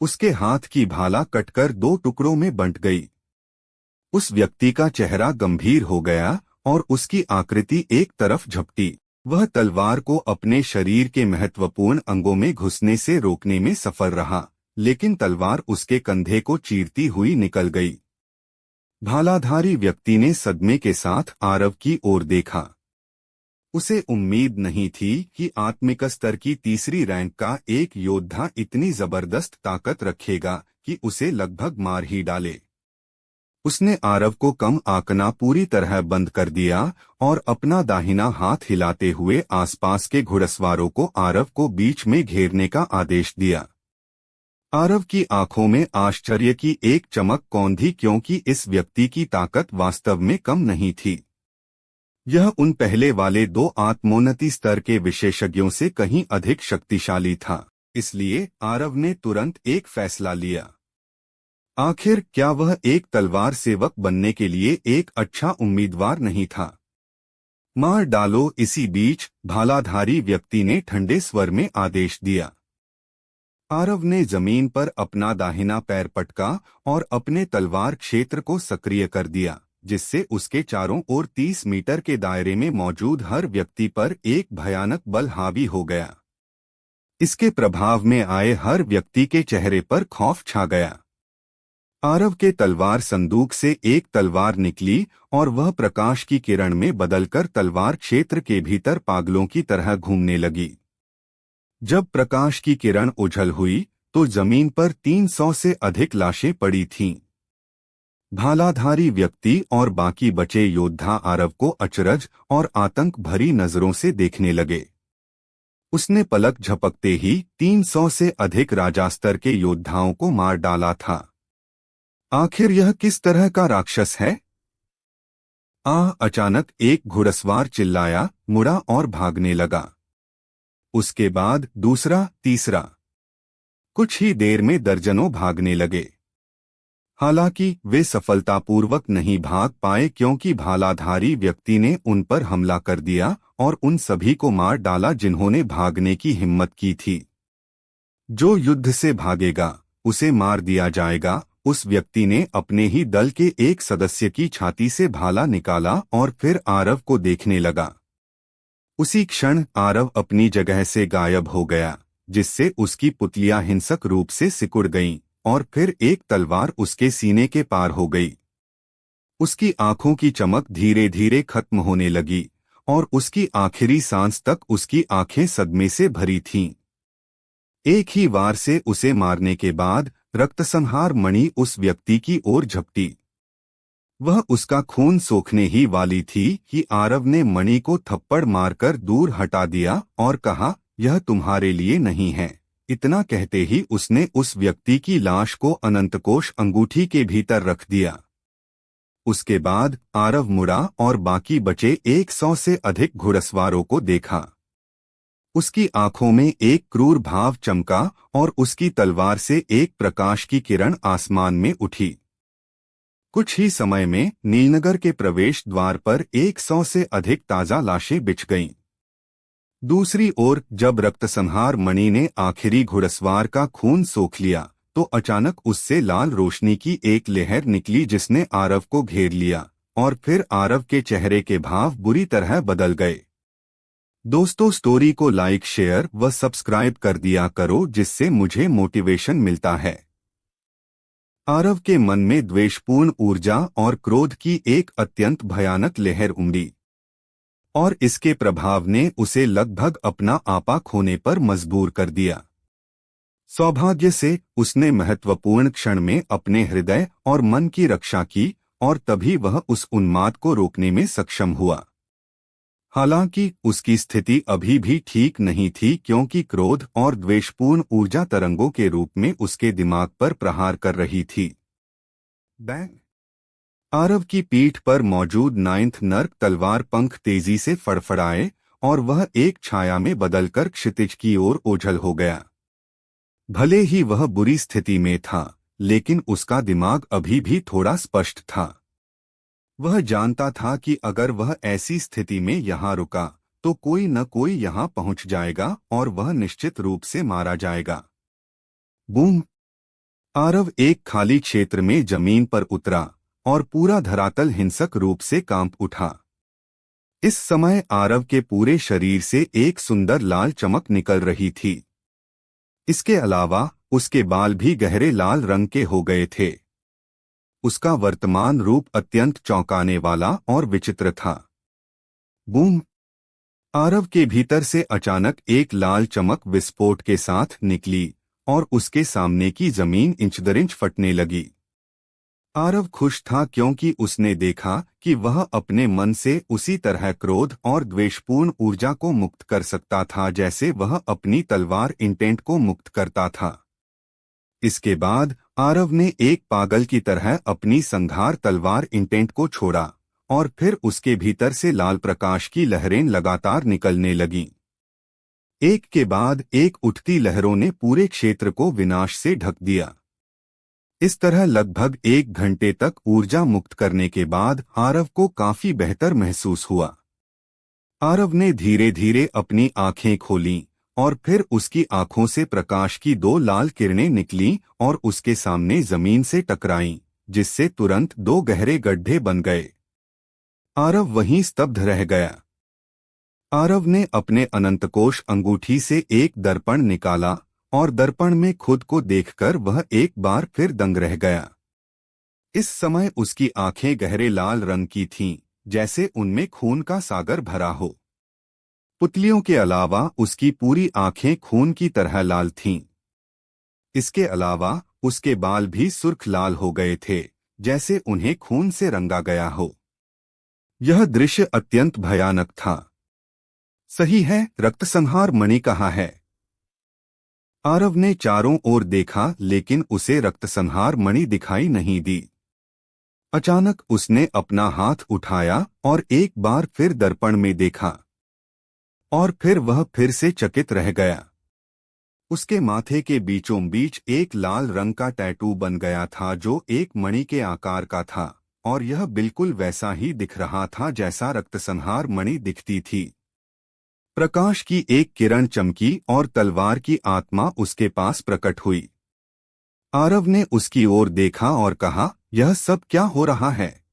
S1: उसके हाथ की भाला कटकर दो टुकड़ों में बंट गई। उस व्यक्ति का चेहरा गंभीर हो गया और उसकी आकृति एक तरफ झपटी। वह तलवार को अपने शरीर के महत्वपूर्ण अंगों में घुसने से रोकने में सफल रहा, लेकिन तलवार उसके कंधे को चीरती हुई निकल गई। भालाधारी व्यक्ति ने सदमे के साथ आरव की ओर देखा। उसे उम्मीद नहीं थी कि आत्मिक स्तर की तीसरी रैंक का एक योद्धा इतनी जबरदस्त ताकत रखेगा कि उसे लगभग मार ही डाले। उसने आरव को कम आंकना पूरी तरह बंद कर दिया और अपना दाहिना हाथ हिलाते हुए आसपास के घुड़सवारों को आरव को बीच में घेरने का आदेश दिया। आरव की आंखों में आश्चर्य की एक चमक कौंधी, क्योंकि इस व्यक्ति की ताकत वास्तव में कम नहीं थी। यह उन पहले वाले दो आत्मोन्नति स्तर के विशेषज्ञों से कहीं अधिक शक्तिशाली था। इसलिए आरव ने तुरंत एक फैसला लिया। आखिर क्या वह एक तलवार सेवक बनने के लिए एक अच्छा उम्मीदवार नहीं था? मार डालो। इसी बीच भालाधारी व्यक्ति ने ठंडे स्वर में आदेश दिया। आरव ने जमीन पर अपना दाहिना पैर पटका और अपने तलवार क्षेत्र को सक्रिय कर दिया, जिससे उसके चारों ओर 30 मीटर के दायरे में मौजूद हर व्यक्ति पर एक भयानक बल हावी हो गया। इसके प्रभाव में आए हर व्यक्ति के चेहरे पर खौफ छा गया। आरव के तलवार संदूक से एक तलवार निकली और वह प्रकाश की किरण में बदलकर तलवार क्षेत्र के भीतर पागलों की तरह घूमने लगी। जब प्रकाश की किरण उछल हुई तो जमीन पर 300 से अधिक लाशें पड़ी थीं। भालाधारी व्यक्ति और बाकी बचे योद्धा आरव को अचरज और आतंक भरी नजरों से देखने लगे। उसने पलक झपकते ही 300 से अधिक राजास्तर के योद्धाओं को मार डाला था। आखिर यह किस तरह का राक्षस है? अचानक एक घुड़सवार चिल्लाया, मुड़ा और भागने लगा। उसके बाद दूसरा, तीसरा। कुछ ही देर में दर्जनों भागने लगे। हालांकि वे सफलतापूर्वक नहीं भाग पाए क्योंकि भालाधारी व्यक्ति ने उन पर हमला कर दिया और उन सभी को मार डाला जिन्होंने भागने की हिम्मत की थी। जो युद्ध से भागेगा उसे मार दिया जाएगा। उस व्यक्ति ने अपने ही दल के एक सदस्य की छाती से भाला निकाला और फिर आरव को देखने लगा। उसी क्षण आरव अपनी जगह से गायब हो गया, जिससे उसकी पुतलियां हिंसक रूप से सिकुड़ गईं और फिर एक तलवार उसके सीने के पार हो गई। उसकी आंखों की चमक धीरे धीरे खत्म होने लगी और उसकी आखिरी सांस तक उसकी आंखें सदमे से भरी थीं। एक ही वार से उसे मारने के बाद रक्तसंहार मणि उस व्यक्ति की ओर झपटी। वह उसका खून सोखने ही वाली थी कि आरव ने मणि को थप्पड़ मारकर दूर हटा दिया और कहा, यह तुम्हारे लिए नहीं है। इतना कहते ही उसने उस व्यक्ति की लाश को अनंतकोश अंगूठी के भीतर रख दिया। उसके बाद आरव मुड़ा और बाकी बचे 100 से अधिक घुड़सवारों को देखा। उसकी आंखों में एक क्रूर भाव चमका और उसकी तलवार से एक प्रकाश की किरण आसमान में उठी। कुछ ही समय में नीलनगर के प्रवेश द्वार पर 100 से अधिक ताजा लाशें बिछ गईं। दूसरी ओर जब रक्तसंहार मणि ने आखिरी घुड़सवार का खून सोख लिया तो अचानक उससे लाल रोशनी की एक लहर निकली जिसने आरव को घेर लिया और फिर आरव के चेहरे के भाव बुरी तरह बदल गए। दोस्तों, स्टोरी को लाइक, शेयर व सब्सक्राइब कर दिया करो जिससे मुझे मोटिवेशन मिलता है। आरव के मन में द्वेषपूर्ण ऊर्जा और क्रोध की एक अत्यंत भयानक लहर उमड़ी और इसके प्रभाव ने उसे लगभग अपना आपा खोने पर मजबूर कर दिया। सौभाग्य से उसने महत्वपूर्ण क्षण में अपने हृदय और मन की रक्षा की और तभी वह उस उन्माद को रोकने में सक्षम हुआ। हालांकि उसकी स्थिति अभी भी ठीक नहीं थी क्योंकि क्रोध और द्वेषपूर्ण ऊर्जा तरंगों के रूप में उसके दिमाग पर प्रहार कर रही थी। बैंग! आरव की पीठ पर मौजूद 9th नर्क तलवार पंख तेजी से फड़फड़ाए और वह एक छाया में बदलकर क्षितिज की ओर ओझल हो गया। भले ही वह बुरी स्थिति में था, लेकिन उसका दिमाग अभी भी थोड़ा स्पष्ट था। वह जानता था कि अगर वह ऐसी स्थिति में यहाँ रुका तो कोई न कोई यहाँ पहुँच जाएगा और वह निश्चित रूप से मारा जाएगा। बूम! आरव एक खाली क्षेत्र में जमीन पर उतरा और पूरा धरातल हिंसक रूप से कांप उठा। इस समय आरव के पूरे शरीर से एक सुंदर लाल चमक निकल रही थी। इसके अलावा उसके बाल भी गहरे लाल रंग के हो गए थे। उसका वर्तमान रूप अत्यंत चौंकाने वाला और विचित्र था। बूम! आरव के भीतर से अचानक एक लाल चमक विस्फोट के साथ निकली और उसके सामने की जमीन इंच दर इंच फटने लगी। आरव खुश था क्योंकि उसने देखा कि वह अपने मन से उसी तरह क्रोध और द्वेषपूर्ण ऊर्जा को मुक्त कर सकता था जैसे वह अपनी तलवार इंटेंट को मुक्त करता था। इसके बाद आरव ने एक पागल की तरह अपनी संघार तलवार इंटेंट को छोड़ा और फिर उसके भीतर से लाल प्रकाश की लहरें लगातार निकलने लगीं। एक के बाद एक उठती लहरों ने पूरे क्षेत्र को विनाश से ढक दिया। इस तरह लगभग 1 घंटे तक ऊर्जा मुक्त करने के बाद आरव को काफी बेहतर महसूस हुआ। आरव ने धीरे धीरे अपनी आंखें खोलीं और फिर उसकी आंखों से प्रकाश की 2 लाल किरणें निकलीं और उसके सामने जमीन से टकराईं, जिससे तुरंत 2 गहरे गड्ढे बन गए। आरव वहीं स्तब्ध रह गया। आरव ने अपने अनंतकोश अंगूठी से एक दर्पण निकाला और दर्पण में खुद को देखकर वह एक बार फिर दंग रह गया। इस समय उसकी आंखें गहरे लाल रंग की थीं, जैसे उनमें खून का सागर भरा हो। पुतलियों के अलावा उसकी पूरी आंखें खून की तरह लाल थीं। इसके अलावा उसके बाल भी सुर्ख लाल हो गए थे, जैसे उन्हें खून से रंगा गया हो। यह दृश्य अत्यंत भयानक था। सही है, रक्तसंहार मणि कहाँ है? आरव ने चारों ओर देखा, लेकिन उसे रक्तसंहार मणि दिखाई नहीं दी। अचानक उसने अपना हाथ उठाया और एक बार फिर दर्पण में देखा, और फिर वह फिर से चकित रह गया। उसके माथे के बीचों बीच एक लाल रंग का टैटू बन गया था जो एक मणि के आकार का था, और यह बिल्कुल वैसा ही दिख रहा था जैसा रक्तसंहार मणि दिखती थी। प्रकाश की एक किरण चमकी और तलवार की आत्मा उसके पास प्रकट हुई। आरव ने उसकी ओर देखा और कहा, यह सब क्या हो रहा है?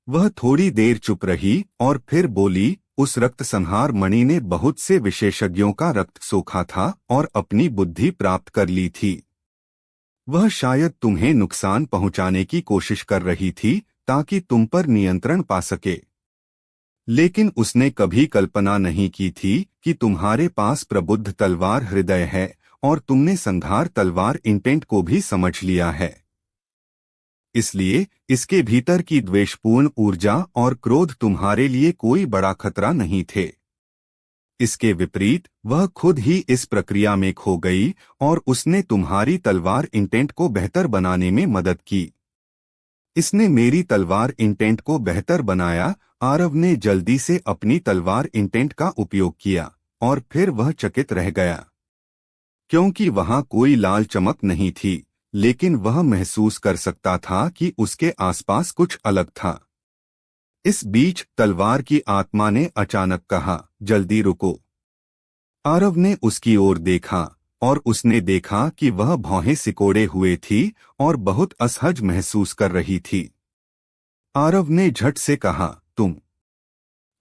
S1: वह थोड़ी देर चुप रही और फिर बोली, उस रक्तसंहार मणि ने बहुत से विशेषज्ञों का रक्त सोखा था और अपनी बुद्धि प्राप्त कर ली थी। वह शायद तुम्हें नुकसान पहुंचाने की कोशिश कर रही थी ताकि तुम पर नियंत्रण पा सके। लेकिन उसने कभी कल्पना नहीं की थी कि तुम्हारे पास प्रबुद्ध तलवार हृदय है और तुमने संहार तलवार इंटेंट को भी समझ लिया है। इसलिए इसके भीतर की द्वेषपूर्ण ऊर्जा और क्रोध तुम्हारे लिए कोई बड़ा खतरा नहीं थे। इसके विपरीत वह खुद ही इस प्रक्रिया में खो गई और उसने तुम्हारी तलवार इंटेंट को बेहतर बनाने में मदद की। इसने मेरी तलवार इंटेंट को बेहतर बनाया। आरव ने जल्दी से अपनी तलवार इंटेंट का उपयोग किया और फिर वह चकित रह गया, क्योंकि वहां कोई लाल चमक नहीं थी, लेकिन वह महसूस कर सकता था कि उसके आसपास कुछ अलग था। इस बीच तलवार की आत्मा ने अचानक कहा, जल्दी रुको। आरव ने उसकी ओर देखा और उसने देखा कि वह भौहें सिकोड़े हुए थी और बहुत असहज महसूस कर रही थी। आरव ने झट से कहा, तुम।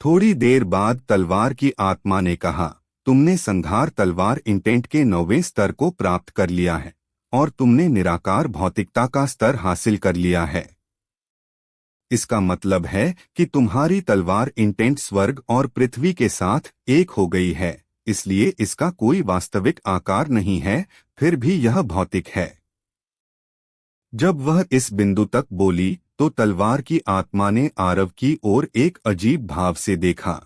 S1: थोड़ी देर बाद तलवार की आत्मा ने कहा, तुमने संहार तलवार इंटेंट के 9वें स्तर को प्राप्त कर लिया है और तुमने निराकार भौतिकता का स्तर हासिल कर लिया है। इसका मतलब है कि तुम्हारी तलवार इंटेंट स्वर्ग और पृथ्वी के साथ एक हो गई है, इसलिए इसका कोई वास्तविक आकार नहीं है, फिर भी यह भौतिक है। जब वह इस बिंदु तक बोली तो तलवार की आत्मा ने आरव की ओर एक अजीब भाव से देखा।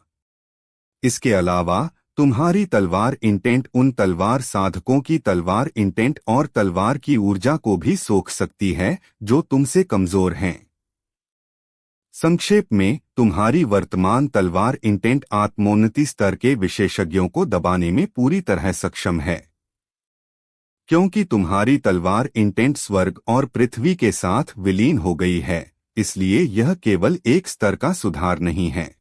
S1: इसके अलावा तुम्हारी तलवार इंटेंट उन तलवार साधकों की तलवार इंटेंट और तलवार की ऊर्जा को भी सोख सकती है जो तुमसे कमजोर हैं। संक्षेप में, तुम्हारी वर्तमान तलवार इंटेंट आत्मोन्नति स्तर के विशेषज्ञों को दबाने में पूरी तरह सक्षम है। क्योंकि तुम्हारी तलवार इंटेंट स्वर्ग और पृथ्वी के साथ विलीन हो गई है, इसलिए यह केवल एक स्तर का सुधार नहीं है।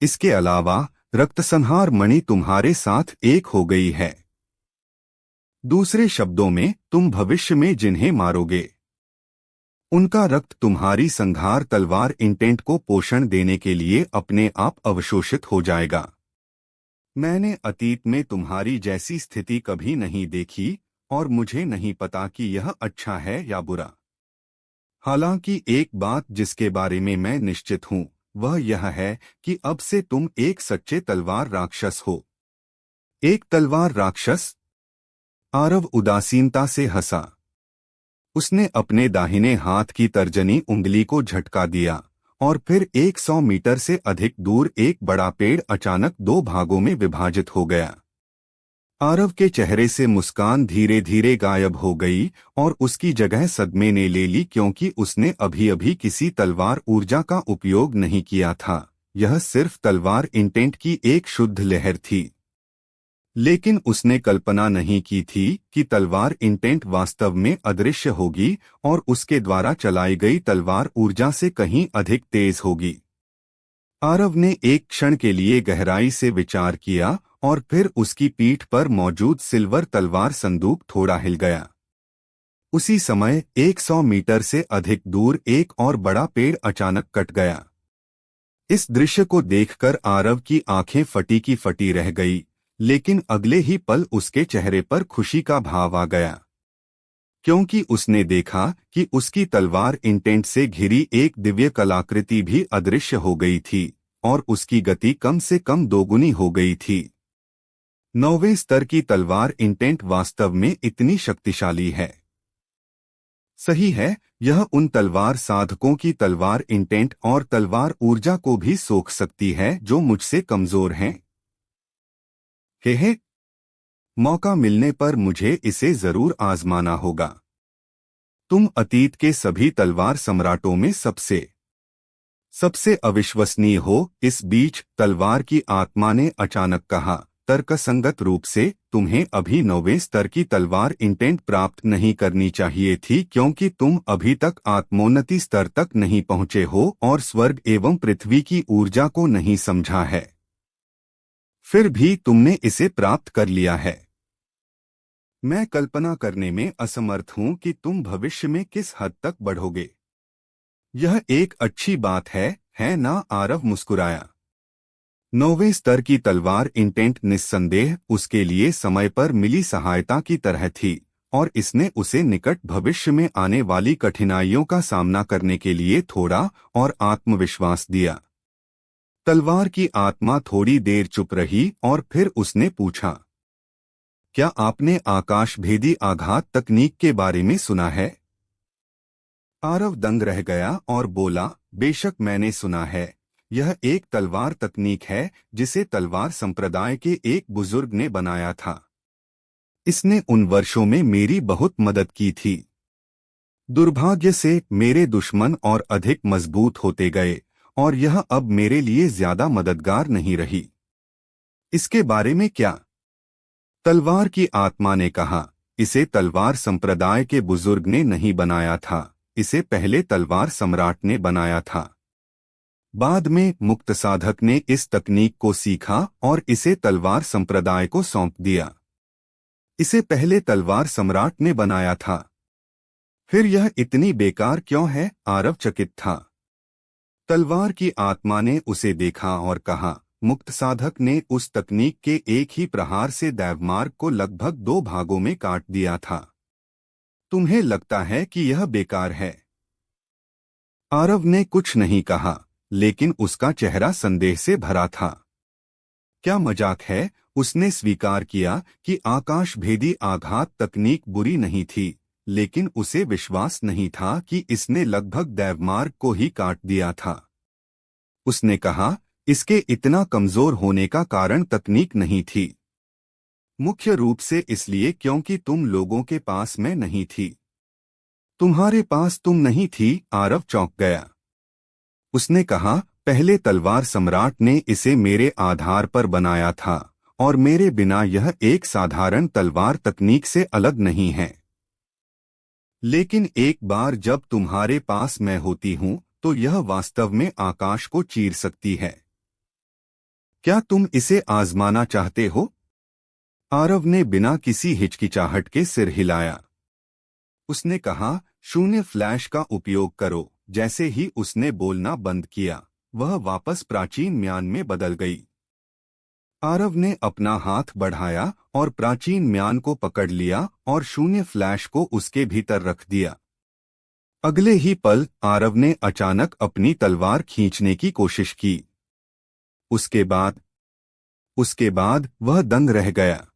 S1: इसके अलावा रक्तसंहार मणि तुम्हारे साथ एक हो गई है। दूसरे शब्दों में, तुम भविष्य में जिन्हें मारोगे उनका रक्त तुम्हारी संहार तलवार इंटेंट को पोषण देने के लिए अपने आप अवशोषित हो जाएगा। मैंने अतीत में तुम्हारी जैसी स्थिति कभी नहीं देखी और मुझे नहीं पता कि यह अच्छा है या बुरा। हालांकि एक बात जिसके बारे में मैं निश्चित हूं वह यह है कि अब से तुम एक सच्चे तलवार राक्षस हो। एक तलवार राक्षस? आरव उदासीनता से हंसा। उसने अपने दाहिने हाथ की तर्जनी उंगली को झटका दिया और फिर 100 मीटर से अधिक दूर एक बड़ा पेड़ अचानक 2 भागों में विभाजित हो गया। आरव के चेहरे से मुस्कान धीरे धीरे गायब हो गई और उसकी जगह सदमे ने ले ली, क्योंकि उसने अभी अभी किसी तलवार ऊर्जा का उपयोग नहीं किया था। यह सिर्फ तलवार इंटेंट की एक शुद्ध लहर थी। लेकिन उसने कल्पना नहीं की थी कि तलवार इंटेंट वास्तव में अदृश्य होगी और उसके द्वारा चलाई गई तलवार ऊर्जा से कहीं अधिक तेज होगी। आरव ने एक क्षण के लिए गहराई से विचार किया और फिर उसकी पीठ पर मौजूद सिल्वर तलवार संदूक थोड़ा हिल गया। उसी समय 100 मीटर से अधिक दूर एक और बड़ा पेड़ अचानक कट गया। इस दृश्य को देखकर आरव की आंखें फटी की फटी रह गई, लेकिन अगले ही पल उसके चेहरे पर खुशी का भाव आ गया, क्योंकि उसने देखा कि उसकी तलवार इंटेंट से घिरी एक दिव्य कलाकृति भी अदृश्य हो गई थी और उसकी गति कम से कम दोगुनी हो गई थी। 9वें स्तर की तलवार इंटेंट वास्तव में इतनी शक्तिशाली है। सही है, यह उन तलवार साधकों की तलवार इंटेंट और तलवार ऊर्जा को भी सोख सकती है जो मुझसे कमजोर हैं। हे, मौका मिलने पर मुझे इसे जरूर आजमाना होगा। तुम अतीत के सभी तलवार सम्राटों में सबसे अविश्वसनीय हो। इस बीच तलवार की आत्मा ने अचानक कहा, तर्कसंगत रूप से तुम्हें अभी 9वें स्तर की तलवार इंटेंट प्राप्त नहीं करनी चाहिए थी, क्योंकि तुम अभी तक आत्मोन्नति स्तर तक नहीं पहुंचे हो और स्वर्ग एवं पृथ्वी की ऊर्जा को नहीं समझा है। फिर भी तुमने इसे प्राप्त कर लिया है। मैं कल्पना करने में असमर्थ हूं कि तुम भविष्य में किस हद तक बढ़ोगे। यह एक अच्छी बात है ना? आरव मुस्कुराया। 9वें स्तर की तलवार इंटेंट निस्संदेह उसके लिए समय पर मिली सहायता की तरह थी, और इसने उसे निकट भविष्य में आने वाली कठिनाइयों का सामना करने के लिए थोड़ा और आत्मविश्वास दिया। तलवार की आत्मा थोड़ी देर चुप रही और फिर उसने पूछा, क्या आपने आकाशभेदी आघात तकनीक के बारे में सुना है? आरव दंग रह गया और बोला, बेशक मैंने सुना है। यह एक तलवार तकनीक है जिसे तलवार संप्रदाय के एक बुजुर्ग ने बनाया था। इसने उन वर्षों में मेरी बहुत मदद की थी। दुर्भाग्य से मेरे दुश्मन और अधिक मजबूत होते गए और यह अब मेरे लिए ज्यादा मददगार नहीं रही। इसके बारे में क्या? तलवार की आत्मा ने कहा, इसे तलवार संप्रदाय के बुजुर्ग ने नहीं बनाया था, इसे पहले तलवार सम्राट ने बनाया था। बाद में मुक्त साधक ने इस तकनीक को सीखा और इसे तलवार संप्रदाय को सौंप दिया। इसे पहले तलवार सम्राट ने बनाया था। फिर यह इतनी बेकार क्यों है? आरव चकित था। तलवार की आत्मा ने उसे देखा और कहा, मुक्त साधक ने उस तकनीक के एक ही प्रहार से दैवमार्ग को लगभग 2 भागों में काट दिया था। तुम्हें लगता है कि यह बेकार है? आरव ने कुछ नहीं कहा, लेकिन उसका चेहरा संदेह से भरा था। क्या मजाक है? उसने स्वीकार किया कि आकाशभेदी आघात तकनीक बुरी नहीं थी, लेकिन उसे विश्वास नहीं था कि इसने लगभग दैवमार्ग को ही काट दिया था। उसने कहा, इसके इतना कमजोर होने का कारण तकनीक नहीं थी, मुख्य रूप से इसलिए क्योंकि तुम लोगों के पास मैं नहीं थी। तुम्हारे पास तुम नहीं थी? आरव चौंक गया। उसने कहा, पहले तलवार सम्राट ने इसे मेरे आधार पर बनाया था और मेरे बिना यह एक साधारण तलवार तकनीक से अलग नहीं है। लेकिन एक बार जब तुम्हारे पास मैं होती हूं तो यह वास्तव में आकाश को चीर सकती है। क्या तुम इसे आजमाना चाहते हो? आरव ने बिना किसी हिचकिचाहट के सिर हिलाया। उसने कहा, शून्य फ्लैश का उपयोग करो। जैसे ही उसने बोलना बंद किया, वह वापस प्राचीन म्यान में बदल गई। आरव ने अपना हाथ बढ़ाया और प्राचीन म्यान को पकड़ लिया और शून्य फ्लैश को उसके भीतर रख दिया। अगले ही पल आरव ने अचानक अपनी तलवार खींचने की कोशिश की। उसके बाद वह दंग रह गया,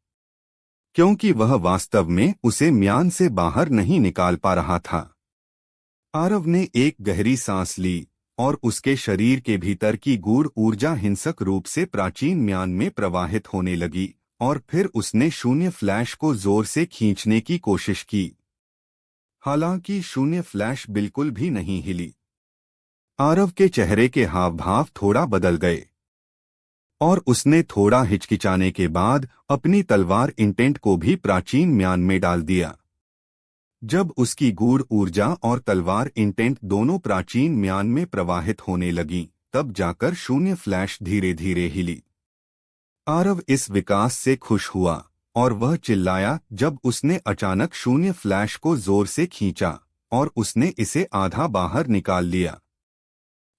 S1: क्योंकि वह वास्तव में उसे म्यान से बाहर नहीं निकाल पा रहा था। आरव ने एक गहरी सांस ली और उसके शरीर के भीतर की गूढ़ ऊर्जा हिंसक रूप से प्राचीन म्यान में प्रवाहित होने लगी और फिर उसने शून्य फ्लैश को जोर से खींचने की कोशिश की। हालांकि शून्य फ्लैश बिल्कुल भी नहीं हिली। आरव के चेहरे के हाव भाव थोड़ा बदल गए और उसने थोड़ा हिचकिचाने के बाद अपनी तलवार इंटेंट को भी प्राचीन म्यान में डाल दिया। जब उसकी गूढ़ ऊर्जा और तलवार इंटेंट दोनों प्राचीन म्यान में प्रवाहित होने लगी, तब जाकर शून्य फ्लैश धीरे धीरे हिली। आरव इस विकास से खुश हुआ और वह चिल्लाया जब उसने अचानक शून्य फ्लैश को जोर से खींचा और उसने इसे आधा बाहर निकाल लिया।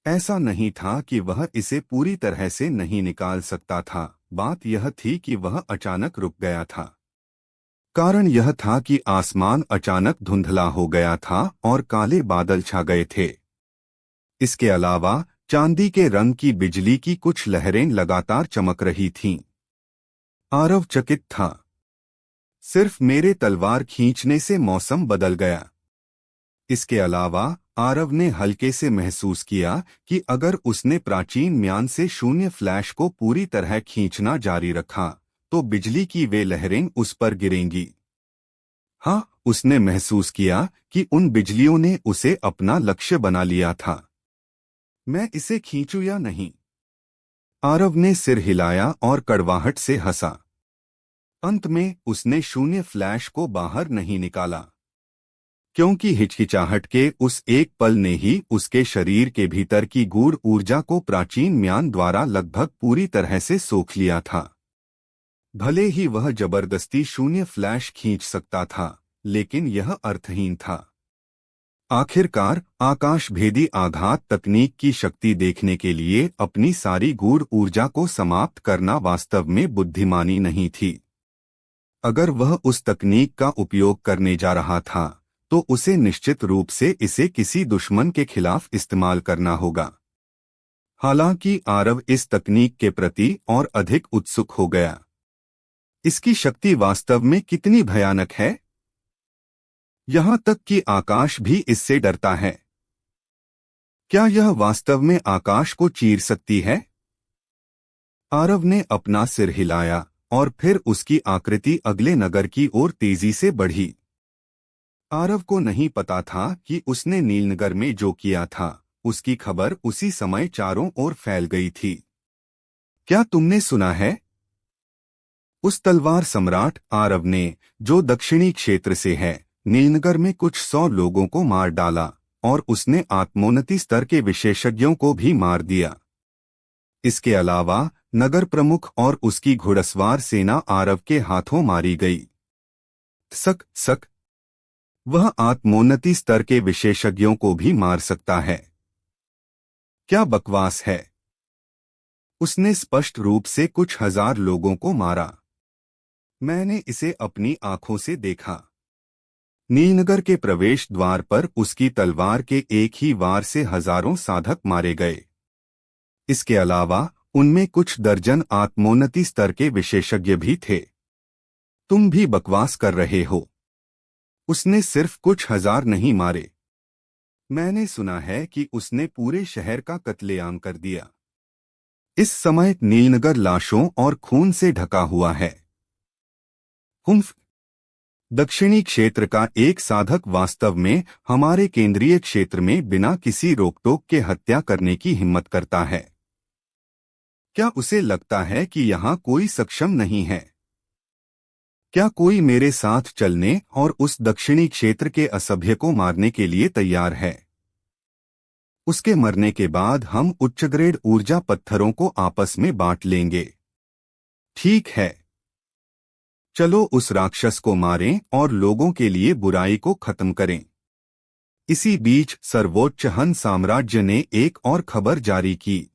S1: ऐसा नहीं था कि वह इसे पूरी तरह से नहीं निकाल सकता था, बात यह थी कि वह अचानक रुक गया था। कारण यह था कि आसमान अचानक धुंधला हो गया था और काले बादल छा गए थे। इसके अलावा चांदी के रंग की बिजली की कुछ लहरें लगातार चमक रही थीं। आरव चकित था। सिर्फ मेरे तलवार खींचने से मौसम बदल गया। इसके अलावा आरव ने हल्के से महसूस किया कि अगर उसने प्राचीन म्यान से शून्य फ्लैश को पूरी तरह खींचना जारी रखा तो बिजली की वे लहरें उस पर गिरेंगी। हाँ, उसने महसूस किया कि उन बिजलियों ने उसे अपना लक्ष्य बना लिया था। मैं इसे खींचूं या नहीं? आरव ने सिर हिलाया और कड़वाहट से हंसा। अंत में उसने शून्य फ्लैश को बाहर नहीं निकाला, क्योंकि हिचकिचाहट के उस एक पल ने ही उसके शरीर के भीतर की गूढ़ ऊर्जा को प्राचीन म्यान द्वारा लगभग पूरी तरह से सोख लिया था। भले ही वह जबरदस्ती शून्य फ्लैश खींच सकता था, लेकिन यह अर्थहीन था। आखिरकार आकाशभेदी आघात तकनीक की शक्ति देखने के लिए अपनी सारी गूढ़ ऊर्जा को समाप्त करना वास्तव में बुद्धिमानी नहीं थी। अगर वह उस तकनीक का उपयोग करने जा रहा था तो उसे निश्चित रूप से इसे किसी दुश्मन के खिलाफ इस्तेमाल करना होगा। हालांकि आरव इस तकनीक के प्रति और अधिक उत्सुक हो गया। इसकी शक्ति वास्तव में कितनी भयानक है, यहां तक कि आकाश भी इससे डरता है। क्या यह वास्तव में आकाश को चीर सकती है? आरव ने अपना सिर हिलाया और फिर उसकी आकृति अगले नगर की ओर तेजी से बढ़ी। आरव को नहीं पता था कि उसने नीलनगर में जो किया था उसकी खबर उसी समय चारों ओर फैल गई थी। क्या तुमने सुना है? उस तलवार सम्राट आरव ने, जो दक्षिणी क्षेत्र से है, नीलनगर में कुछ 100 लोगों को मार डाला और उसने आत्मोन्नति स्तर के विशेषज्ञों को भी मार दिया। इसके अलावा नगर प्रमुख और उसकी घुड़सवार सेना आरव के हाथों मारी गई। सक वह आत्मोन्नति स्तर के विशेषज्ञों को भी मार सकता है। क्या बकवास है। उसने स्पष्ट रूप से कुछ हजार लोगों को मारा। मैंने इसे अपनी आंखों से देखा। नीलनगर के प्रवेश द्वार पर उसकी तलवार के एक ही वार से हजारों साधक मारे गए। इसके अलावा उनमें कुछ दर्जन आत्मोन्नति स्तर के विशेषज्ञ भी थे। तुम भी बकवास कर रहे हो। उसने सिर्फ कुछ हजार नहीं मारे। मैंने सुना है कि उसने पूरे शहर का कत्लेआम कर दिया। इस समय नीलनगर लाशों और खून से ढका हुआ है। हुम्फ। दक्षिणी क्षेत्र का एक साधक वास्तव में हमारे केंद्रीय क्षेत्र में बिना किसी रोकटोक के हत्या करने की हिम्मत करता है। क्या उसे लगता है कि यहाँ कोई सक्षम नहीं है? क्या कोई मेरे साथ चलने और उस दक्षिणी क्षेत्र के असभ्य को मारने के लिए तैयार है? उसके मरने के बाद हम उच्च ग्रेड ऊर्जा पत्थरों को आपस में बांट लेंगे। ठीक है, चलो उस राक्षस को मारें और लोगों के लिए बुराई को खत्म करें। इसी बीच सर्वोच्च हन साम्राज्य ने एक और खबर जारी की।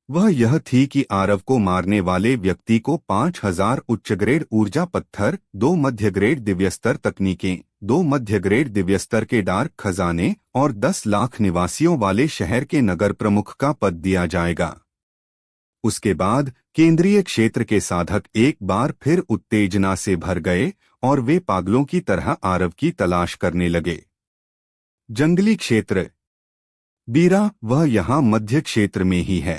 S1: वह यह थी कि आरव को मारने वाले व्यक्ति को 5000 उच्च ग्रेड ऊर्जा पत्थर, 2 मध्य ग्रेड दिव्यस्तर तकनीकें, 2 मध्य ग्रेड दिव्यस्तर के डार्क खजाने और 10 लाख निवासियों वाले शहर के नगर प्रमुख का पद दिया जाएगा। उसके बाद केंद्रीय क्षेत्र के साधक एक बार फिर उत्तेजना से भर गए और वे पागलों की तरह आरव की तलाश करने लगे। जंगली क्षेत्र बीरा, वह यहाँ मध्य क्षेत्र में ही है।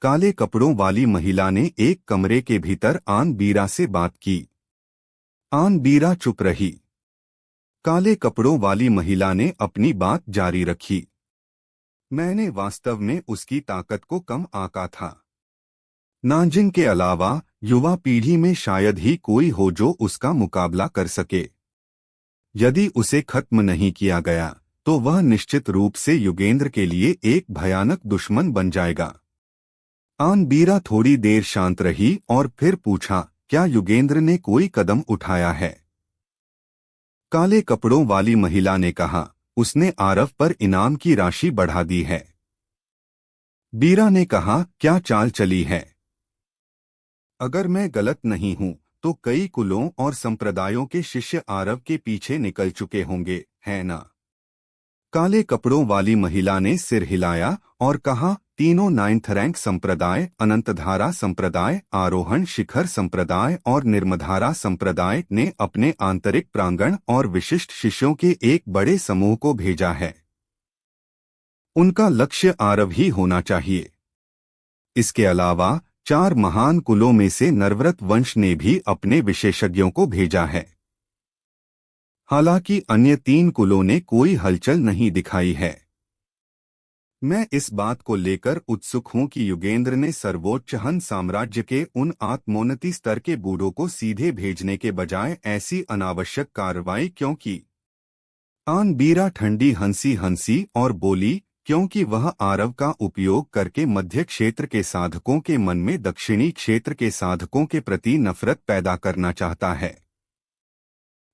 S1: काले कपड़ों वाली महिला ने एक कमरे के भीतर आन बीरा से बात की। आन बीरा चुप रही। काले कपड़ों वाली महिला ने अपनी बात जारी रखी। मैंने वास्तव में उसकी ताकत को कम आंका था। नानजिंग के अलावा युवा पीढ़ी में शायद ही कोई हो जो उसका मुकाबला कर सके। यदि उसे खत्म नहीं किया गया तो वह निश्चित रूप से युगेंद्र के लिए एक भयानक दुश्मन बन जाएगा। आन बीरा थोड़ी देर शांत रही और फिर पूछा, क्या युगेंद्र ने कोई कदम उठाया है? काले कपड़ों वाली महिला ने कहा, उसने आरव पर इनाम की राशि बढ़ा दी है। बीरा ने कहा, क्या चाल चली है? अगर मैं गलत नहीं हूं तो कई कुलों और संप्रदायों के शिष्य आरव के पीछे निकल चुके होंगे, है ना? काले कपड़ों वाली महिला ने सिर हिलाया और कहा, तीनों 9th रैंक संप्रदाय, अनंतधारा संप्रदाय, आरोहण शिखर संप्रदाय और निर्मधारा संप्रदाय ने अपने आंतरिक प्रांगण और विशिष्ट शिष्यों के एक बड़े समूह को भेजा है। उनका लक्ष्य आरव ही होना चाहिए। इसके अलावा 4 महान कुलों में से नरव्रत वंश ने भी अपने विशेषज्ञों को भेजा है। हालांकि अन्य 3 कुलों ने कोई हलचल नहीं दिखाई है। मैं इस बात को लेकर उत्सुक हूं कि युगेंद्र ने सर्वोच्च हन साम्राज्य के उन आत्मोन्नति स्तर के बूढ़ों को सीधे भेजने के बजाय ऐसी अनावश्यक कार्रवाई क्यों की। आन बीरा ठंडी हंसी हंसी और बोली, क्योंकि वह आरव का उपयोग करके मध्य क्षेत्र के साधकों के मन में दक्षिणी क्षेत्र के साधकों के प्रति नफरत पैदा करना चाहता है।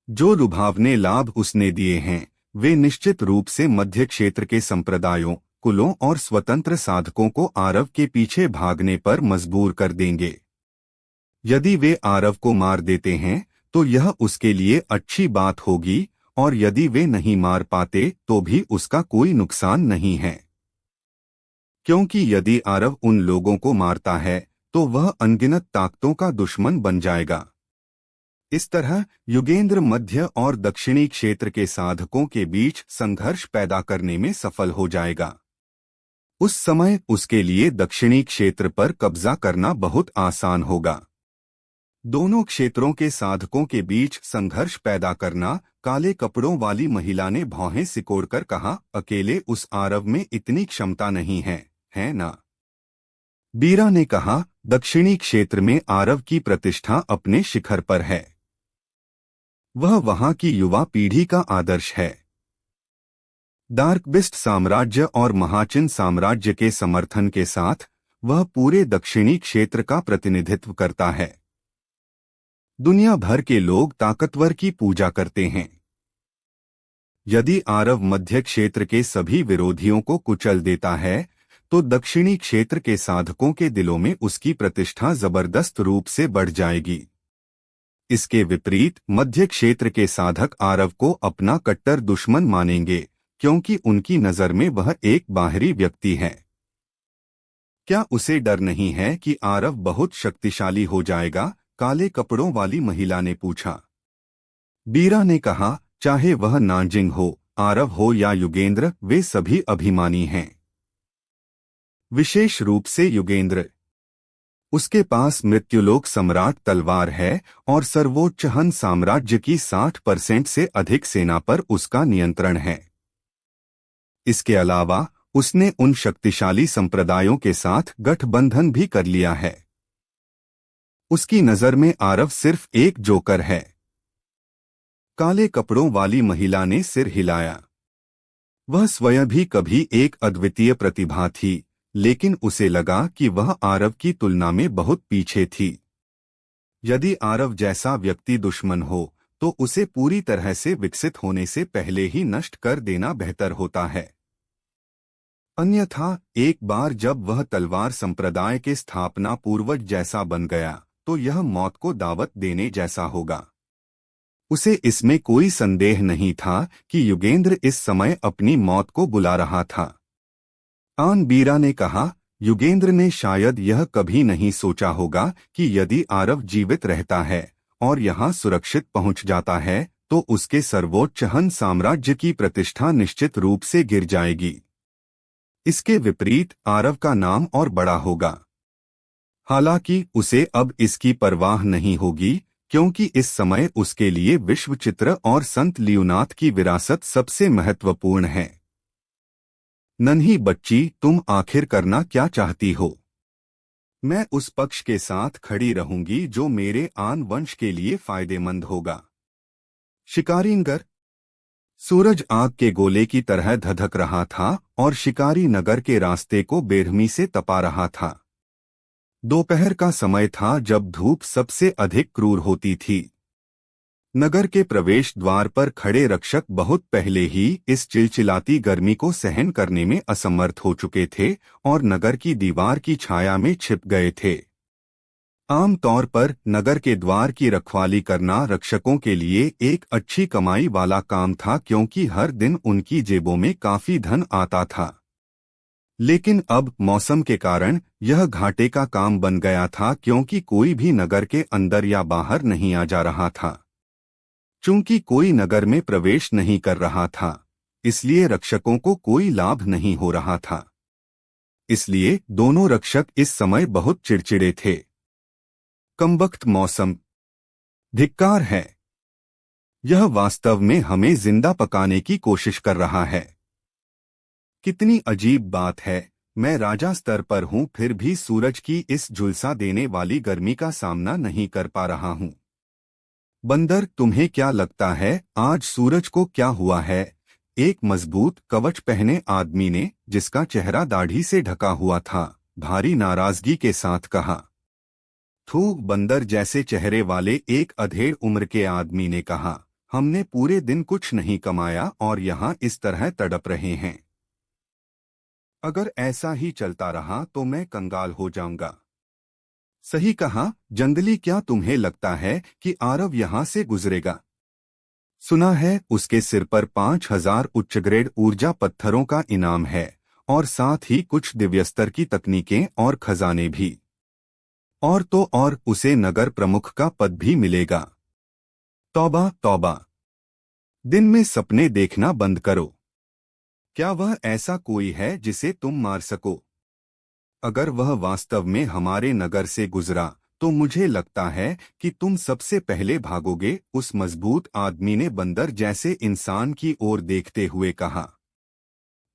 S1: जो लुभावने लाभ उसने दिए हैं वे निश्चित रूप से मध्य क्षेत्र के संप्रदायों, कुलों और स्वतंत्र साधकों को आरव के पीछे भागने पर मजबूर कर देंगे। यदि वे आरव को मार देते हैं तो यह उसके लिए अच्छी बात होगी, और यदि वे नहीं मार पाते तो भी उसका कोई नुकसान नहीं है, क्योंकि यदि आरव उन लोगों को मारता है तो वह अनगिनत ताकतों का दुश्मन बन जाएगा। इस तरह युगेंद्र मध्य और दक्षिणी क्षेत्र के साधकों के बीच संघर्ष पैदा करने में सफल हो जाएगा। उस समय उसके लिए दक्षिणी क्षेत्र पर कब्जा करना बहुत आसान होगा। दोनों क्षेत्रों के साधकों के बीच संघर्ष पैदा करना। काले कपड़ों वाली महिला ने भौहें सिकोड़कर कहा, अकेले उस आरव में इतनी क्षमता नहीं है ना? बीरा ने कहा, दक्षिणी क्षेत्र में आरव की प्रतिष्ठा अपने शिखर पर है। वह वहां की युवा पीढ़ी का आदर्श है। डार्कबिस्ट साम्राज्य और महाचिन साम्राज्य के समर्थन के साथ वह पूरे दक्षिणी क्षेत्र का प्रतिनिधित्व करता है। दुनिया भर के लोग ताकतवर की पूजा करते हैं। यदि आरव मध्य क्षेत्र के सभी विरोधियों को कुचल देता है तो दक्षिणी क्षेत्र के साधकों के दिलों में उसकी प्रतिष्ठा जबरदस्त रूप से बढ़ जाएगी। इसके विपरीत मध्य क्षेत्र के साधक आरव को अपना कट्टर दुश्मन मानेंगे, क्योंकि उनकी नजर में वह एक बाहरी व्यक्ति है। क्या उसे डर नहीं है कि आरव बहुत शक्तिशाली हो जाएगा? काले कपड़ों वाली महिला ने पूछा। बीरा ने कहा, चाहे वह नानजिंग हो, आरव हो या युगेंद्र, वे सभी अभिमानी हैं। विशेष रूप से युगेंद्र। उसके पास मृत्युलोक सम्राट तलवार है और सर्वोच्च हन साम्राज्य की 60% से अधिक सेना पर उसका नियंत्रण है। इसके अलावा उसने उन शक्तिशाली संप्रदायों के साथ गठबंधन भी कर लिया है। उसकी नजर में आरव सिर्फ एक जोकर है। काले कपड़ों वाली महिला ने सिर हिलाया। वह स्वयं भी कभी एक अद्वितीय प्रतिभा थी, लेकिन उसे लगा कि वह आरव की तुलना में बहुत पीछे थी। यदि आरव जैसा व्यक्ति दुश्मन हो तो उसे पूरी तरह से विकसित होने से पहले ही नष्ट कर देना बेहतर होता है। अन्यथा एक बार जब वह तलवार संप्रदाय के स्थापना पूर्वज जैसा बन गया तो यह मौत को दावत देने जैसा होगा। उसे इसमें कोई संदेह नहीं था कि युगेंद्र इस समय अपनी मौत को बुला रहा था। आन बीरा ने कहा, युगेंद्र ने शायद यह कभी नहीं सोचा होगा कि यदि आरव जीवित रहता है और यहाँ सुरक्षित पहुँच जाता है तो उसके सर्वोच्च हन साम्राज्य की प्रतिष्ठा निश्चित रूप से गिर जाएगी। इसके विपरीत आरव का नाम और बड़ा होगा। हालांकि उसे अब इसकी परवाह नहीं होगी, क्योंकि इस समय उसके लिए विश्व चित्र और संत लियोनाथ की विरासत सबसे महत्वपूर्ण है। नन्ही बच्ची, तुम आखिर करना क्या चाहती हो? मैं उस पक्ष के साथ खड़ी रहूंगी जो मेरे आन वंश के लिए फायदेमंद होगा। शिकारीनगर। सूरज आग के गोले की तरह धधक रहा था और शिकारी नगर के रास्ते को बेरहमी से तपा रहा था। दोपहर का समय था जब धूप सबसे अधिक क्रूर होती थी। नगर के प्रवेश द्वार पर खड़े रक्षक बहुत पहले ही इस चिलचिलाती गर्मी को सहन करने में असमर्थ हो चुके थे और नगर की दीवार की छाया में छिप गए थे। आमतौर पर नगर के द्वार की रखवाली करना रक्षकों के लिए एक अच्छी कमाई वाला काम था, क्योंकि हर दिन उनकी जेबों में काफी धन आता था। लेकिन अब मौसम के कारण यह घाटे का काम बन गया था, क्योंकि कोई भी नगर के अंदर या बाहर नहीं आ जा रहा था। चूंकि कोई नगर में प्रवेश नहीं कर रहा था, इसलिए रक्षकों को कोई लाभ नहीं हो रहा था। इसलिए दोनों रक्षक इस समय बहुत चिड़चिड़े थे। कमबख्त मौसम, धिक्कार है। यह वास्तव में हमें जिंदा पकाने की कोशिश कर रहा है। कितनी अजीब बात है, मैं राजा स्तर पर हूं, फिर भी सूरज की इस झुलसा देने वाली गर्मी का सामना नहीं कर पा रहा हूं। बंदर, तुम्हें क्या लगता है आज सूरज को क्या हुआ है? एक मजबूत कवच पहने आदमी ने, जिसका चेहरा दाढ़ी से ढका हुआ था, भारी नाराजगी के साथ कहा। थू, बंदर जैसे चेहरे वाले एक अधेड़ उम्र के आदमी ने कहा, हमने पूरे दिन कुछ नहीं कमाया और यहाँ इस तरह तड़प रहे हैं। अगर ऐसा ही चलता रहा तो मैं कंगाल हो जाऊंगा। सही कहा जंगली, क्या तुम्हें लगता है कि आरव यहाँ से गुजरेगा? सुना है उसके सिर पर 5000 उच्च ग्रेड ऊर्जा पत्थरों का इनाम है और साथ ही कुछ दिव्यस्तर की तकनीकें और खजाने भी। और तो और उसे नगर प्रमुख का पद भी मिलेगा। तौबा तौबा, दिन में सपने देखना बंद करो। क्या वह ऐसा कोई है जिसे तुम मार सको? अगर वह वास्तव में हमारे नगर से गुजरा तो मुझे लगता है कि तुम सबसे पहले भागोगे, उस मजबूत आदमी ने बंदर जैसे इंसान की ओर देखते हुए कहा।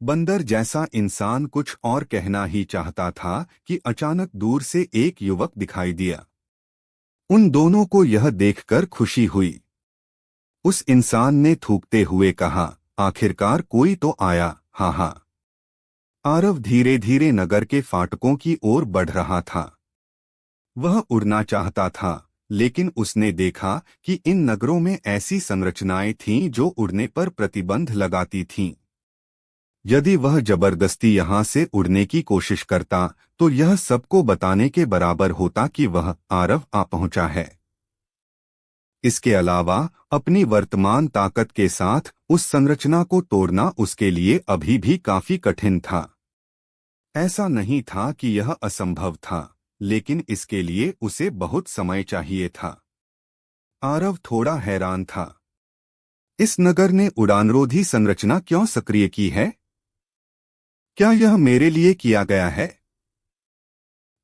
S1: बंदर जैसा इंसान कुछ और कहना ही चाहता था कि अचानक दूर से एक युवक दिखाई दिया। उन दोनों को यह देखकर खुशी हुई। उस इंसान ने थूकते हुए कहा, आखिरकार कोई तो आया, हाँ हाँ। आरव धीरे धीरे नगर के फाटकों की ओर बढ़ रहा था। वह उड़ना चाहता था, लेकिन उसने देखा कि इन नगरों में ऐसी संरचनाएं थीं जो उड़ने पर प्रतिबंध लगाती थीं। यदि वह जबरदस्ती यहाँ से उड़ने की कोशिश करता तो यह सबको बताने के बराबर होता कि वह आरव आ पहुंचा है। इसके अलावा अपनी वर्तमान ताकत के साथ उस संरचना को तोड़ना उसके लिए अभी भी काफी कठिन था। ऐसा नहीं था कि यह असंभव था, लेकिन इसके लिए उसे बहुत समय चाहिए था। आरव थोड़ा हैरान था। इस नगर ने उड़ानरोधी संरचना क्यों सक्रिय की है? क्या यह मेरे लिए किया गया है?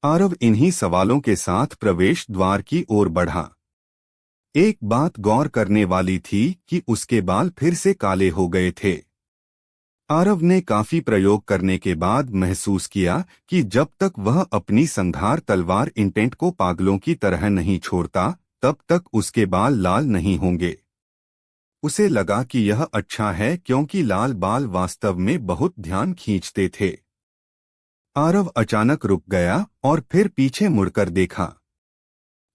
S1: आरव इन्हीं सवालों के साथ प्रवेश द्वार की ओर बढ़ा। एक बात गौर करने वाली थी कि उसके बाल फिर से काले हो गए थे। आरव ने काफी प्रयोग करने के बाद महसूस किया कि जब तक वह अपनी संघार तलवार इंटेंट को पागलों की तरह नहीं छोड़ता, तब तक उसके बाल लाल नहीं होंगे। उसे लगा कि यह अच्छा है, क्योंकि लाल बाल वास्तव में बहुत ध्यान खींचते थे। आरव अचानक रुक गया और फिर पीछे मुड़कर देखा।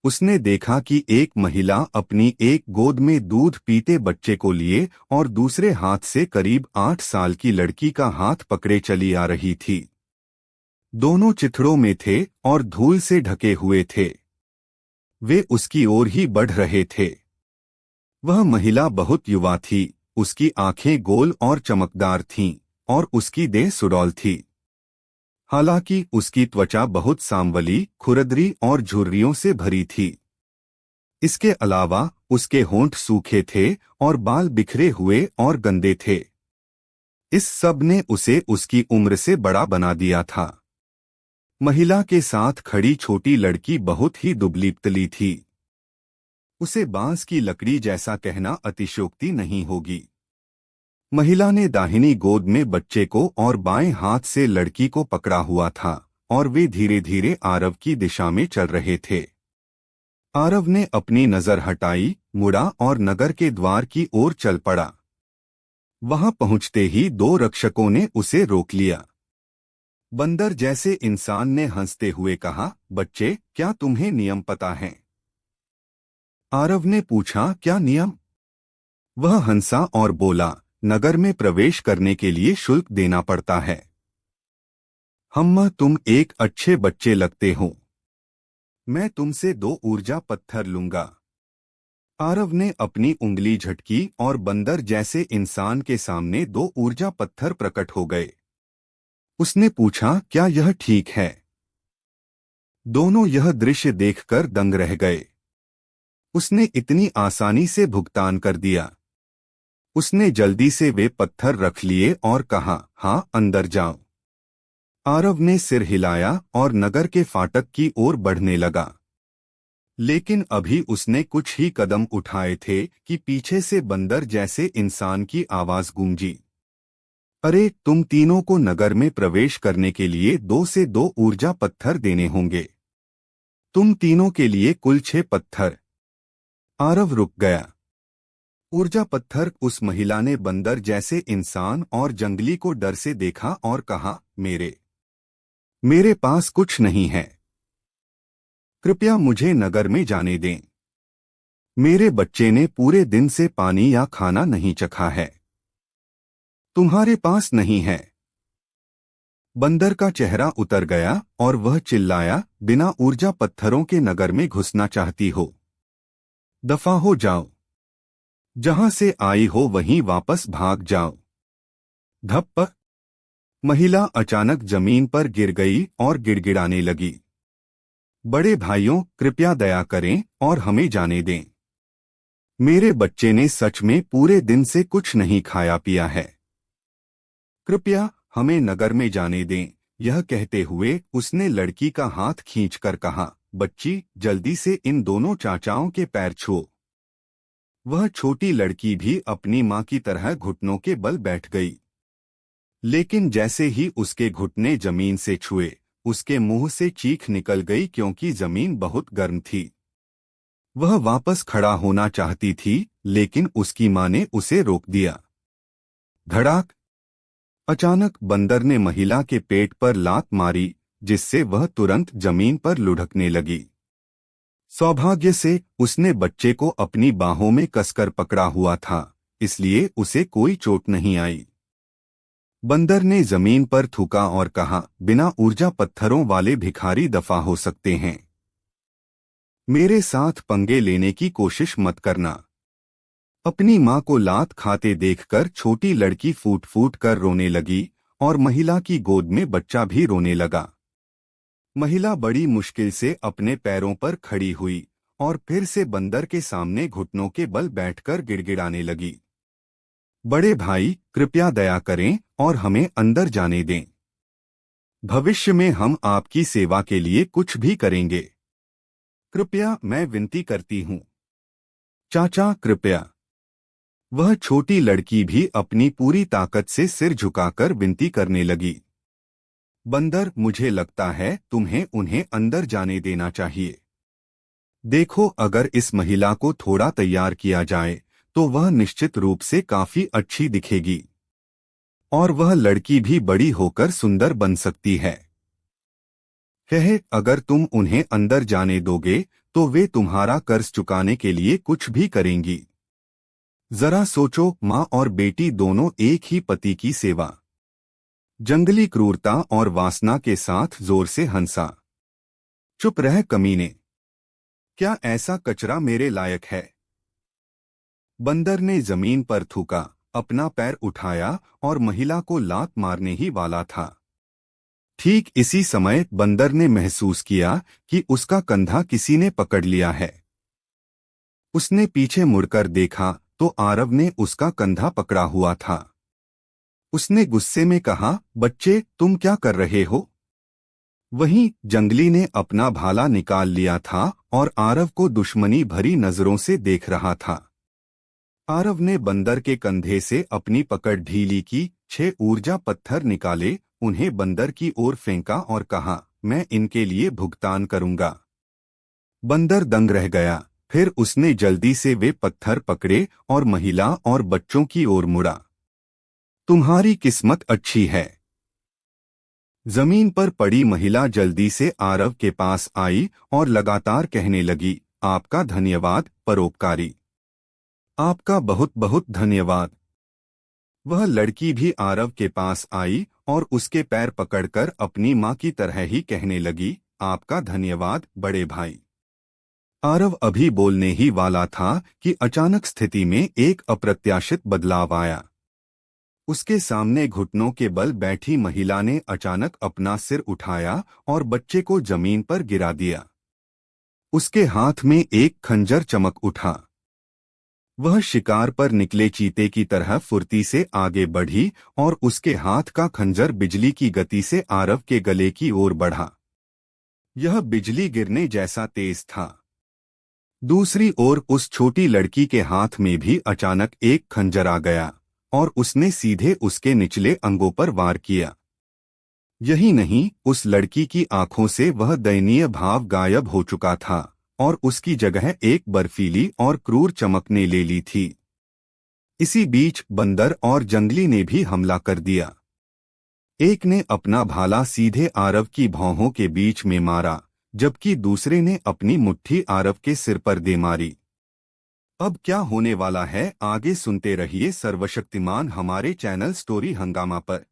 S1: उसने देखा कि एक महिला अपनी एक गोद में दूध पीते बच्चे को लिए और दूसरे हाथ से करीब 8 साल की लड़की का हाथ पकड़े चली आ रही थी। दोनों चिथड़ों में थे और धूल से ढके हुए थे। वे उसकी ओर ही बढ़ रहे थे। वह महिला बहुत युवा थी, उसकी आंखें गोल और चमकदार थीं और उसकी देह सुडौल थी। हालांकि उसकी त्वचा बहुत सांवली, खुरदरी और झुर्रियों से भरी थी। इसके अलावा उसके होंठ सूखे थे और बाल बिखरे हुए और गंदे थे। इस सब ने उसे उसकी उम्र से बड़ा बना दिया था। महिला के साथ खड़ी छोटी लड़की बहुत ही दुबली पतली थी। उसे बांस की लकड़ी जैसा कहना अतिशयोक्ति नहीं होगी। महिला ने दाहिनी गोद में बच्चे को और बाएं हाथ से लड़की को पकड़ा हुआ था और वे धीरे धीरे आरव की दिशा में चल रहे थे। आरव ने अपनी नजर हटाई, मुड़ा और नगर के द्वार की ओर चल पड़ा। वहां पहुंचते ही 2 रक्षकों ने उसे रोक लिया। बंदर जैसे इंसान ने हंसते हुए कहा, बच्चे, क्या तुम्हें नियम पता है? आरव ने पूछा, क्या नियम? वह हंसा और बोला, नगर में प्रवेश करने के लिए शुल्क देना पड़ता है। तुम एक अच्छे बच्चे लगते हो। मैं तुमसे 2 ऊर्जा पत्थर लूंगा। आरव ने अपनी उंगली झटकी और बंदर जैसे इंसान के सामने 2 ऊर्जा पत्थर प्रकट हो गए। उसने पूछा, क्या यह ठीक है? दोनों यह दृश्य देखकर दंग रह गए। उसने इतनी आसानी से भुगतान कर दिया। उसने जल्दी से वे पत्थर रख लिए और कहा, हाँ, अंदर जाओ। आरव ने सिर हिलाया और नगर के फाटक की ओर बढ़ने लगा। लेकिन अभी उसने कुछ ही कदम उठाए थे कि पीछे से बंदर जैसे इंसान की आवाज गूंजी। अरे, तुम तीनों को नगर में प्रवेश करने के लिए 2 से 2 ऊर्जा पत्थर देने होंगे। तुम तीनों के लिए कुल 6 पत्थर। आरव रुक गया। ऊर्जा पत्थर। उस महिला ने बंदर जैसे इंसान और जंगली को डर से देखा और कहा, मेरे पास कुछ नहीं है। कृपया मुझे नगर में जाने दें। मेरे बच्चे ने पूरे दिन से पानी या खाना नहीं चखा है। तुम्हारे पास नहीं है। बंदर का चेहरा उतर गया और वह चिल्लाया, बिना ऊर्जा पत्थरों के नगर में घुसना चाहती हो? दफा हो जाओ। जहां से आई हो वहीं वापस भाग जाओ। धप्प। महिला अचानक जमीन पर गिर गई और गिड़गिड़ाने लगी। बड़े भाइयों, कृपया दया करें और हमें जाने दें। मेरे बच्चे ने सच में पूरे दिन से कुछ नहीं खाया पिया है। कृपया हमें नगर में जाने दें। यह कहते हुए उसने लड़की का हाथ खींचकर कहा, बच्ची, जल्दी से इन दोनों चाचाओं के पैर छू। वह छोटी लड़की भी अपनी मां की तरह घुटनों के बल बैठ गई। लेकिन जैसे ही उसके घुटने जमीन से छुए, उसके मुंह से चीख निकल गई क्योंकि जमीन बहुत गर्म थी। वह वापस खड़ा होना चाहती थी, लेकिन उसकी मां ने उसे रोक दिया। धड़ाक। अचानक बंदर ने महिला के पेट पर लात मारी, जिससे वह तुरंत जमीन पर लुढ़कने लगी। सौभाग्य से उसने बच्चे को अपनी बाहों में कसकर पकड़ा हुआ था, इसलिए उसे कोई चोट नहीं आई। बंदर ने जमीन पर थूका और कहा, बिना ऊर्जा पत्थरों वाले भिखारी दफा हो सकते हैं। मेरे साथ पंगे लेने की कोशिश मत करना। अपनी मां को लात खाते देखकर छोटी लड़की फूट फूट कर रोने लगी और महिला की गोद में बच्चा भी रोने लगा। महिला बड़ी मुश्किल से अपने पैरों पर खड़ी हुई और फिर से बंदर के सामने घुटनों के बल बैठकर गिड़गिड़ाने लगी। बड़े भाई, कृपया दया करें और हमें अंदर जाने दें। भविष्य में हम आपकी सेवा के लिए कुछ भी करेंगे। कृपया, मैं विनती करती हूँ। चाचा, कृपया। वह छोटी लड़की भी अपनी पूरी ताकत से सिर झुकाकर विनती करने लगी। बंदर, मुझे लगता है तुम्हें उन्हें अंदर जाने देना चाहिए। देखो, अगर इस महिला को थोड़ा तैयार किया जाए तो वह निश्चित रूप से काफी अच्छी दिखेगी और वह लड़की भी बड़ी होकर सुंदर बन सकती है। अगर तुम उन्हें अंदर जाने दोगे तो वे तुम्हारा कर्ज चुकाने के लिए कुछ भी करेंगी। जरा सोचो, माँ और बेटी दोनों एक ही पति की सेवा। जंगली क्रूरता और वासना के साथ जोर से हंसा। चुप रह कमीने। क्या ऐसा कचरा मेरे लायक है? बंदर ने जमीन पर थूका, अपना पैर उठाया और महिला को लात मारने ही वाला था। ठीक इसी समय बंदर ने महसूस किया कि उसका कंधा किसी ने पकड़ लिया है। उसने पीछे मुड़कर देखा तो आरव ने उसका कंधा पकड़ा हुआ था। उसने गुस्से में कहा, बच्चे, तुम क्या कर रहे हो? वहीं जंगली ने अपना भाला निकाल लिया था और आरव को दुश्मनी भरी नजरों से देख रहा था। आरव ने बंदर के कंधे से अपनी पकड़ ढीली की, 6 ऊर्जा पत्थर निकाले, उन्हें बंदर की ओर फेंका और कहा, मैं इनके लिए भुगतान करूंगा। बंदर दंग रह गया। फिर उसने जल्दी से वे पत्थर पकड़े और महिला और बच्चों की ओर मुड़ा। तुम्हारी किस्मत अच्छी है। जमीन पर पड़ी महिला जल्दी से आरव के पास आई और लगातार कहने लगी, आपका धन्यवाद परोपकारी। आपका बहुत बहुत धन्यवाद। वह लड़की भी आरव के पास आई और उसके पैर पकड़कर अपनी मां की तरह ही कहने लगी, आपका धन्यवाद बड़े भाई। आरव अभी बोलने ही वाला था कि अचानक स्थिति में एक अप्रत्याशित बदलाव आया। उसके सामने घुटनों के बल बैठी महिला ने अचानक अपना सिर उठाया और बच्चे को जमीन पर गिरा दिया। उसके हाथ में एक खंजर चमक उठा। वह शिकार पर निकले चीते की तरह फुर्ती से आगे बढ़ी और उसके हाथ का खंजर बिजली की गति से आरव के गले की ओर बढ़ा। यह बिजली गिरने जैसा तेज था। दूसरी ओर उस छोटी लड़की के हाथ में भी अचानक एक खंजर आ गया और उसने सीधे उसके निचले अंगों पर वार किया। यही नहीं, उस लड़की की आंखों से वह दयनीय भाव गायब हो चुका था और उसकी जगह एक बर्फीली और क्रूर चमक ने ले ली थी। इसी बीच बंदर और जंगली ने भी हमला कर दिया। एक ने अपना भाला सीधे आरव की भौहों के बीच में मारा, जबकि दूसरे ने अपनी मुट्ठी आरव के सिर पर दे मारी। अब क्या होने वाला है, आगे सुनते रहिए सर्वशक्तिमान हमारे चैनल स्टोरी हंगामा पर।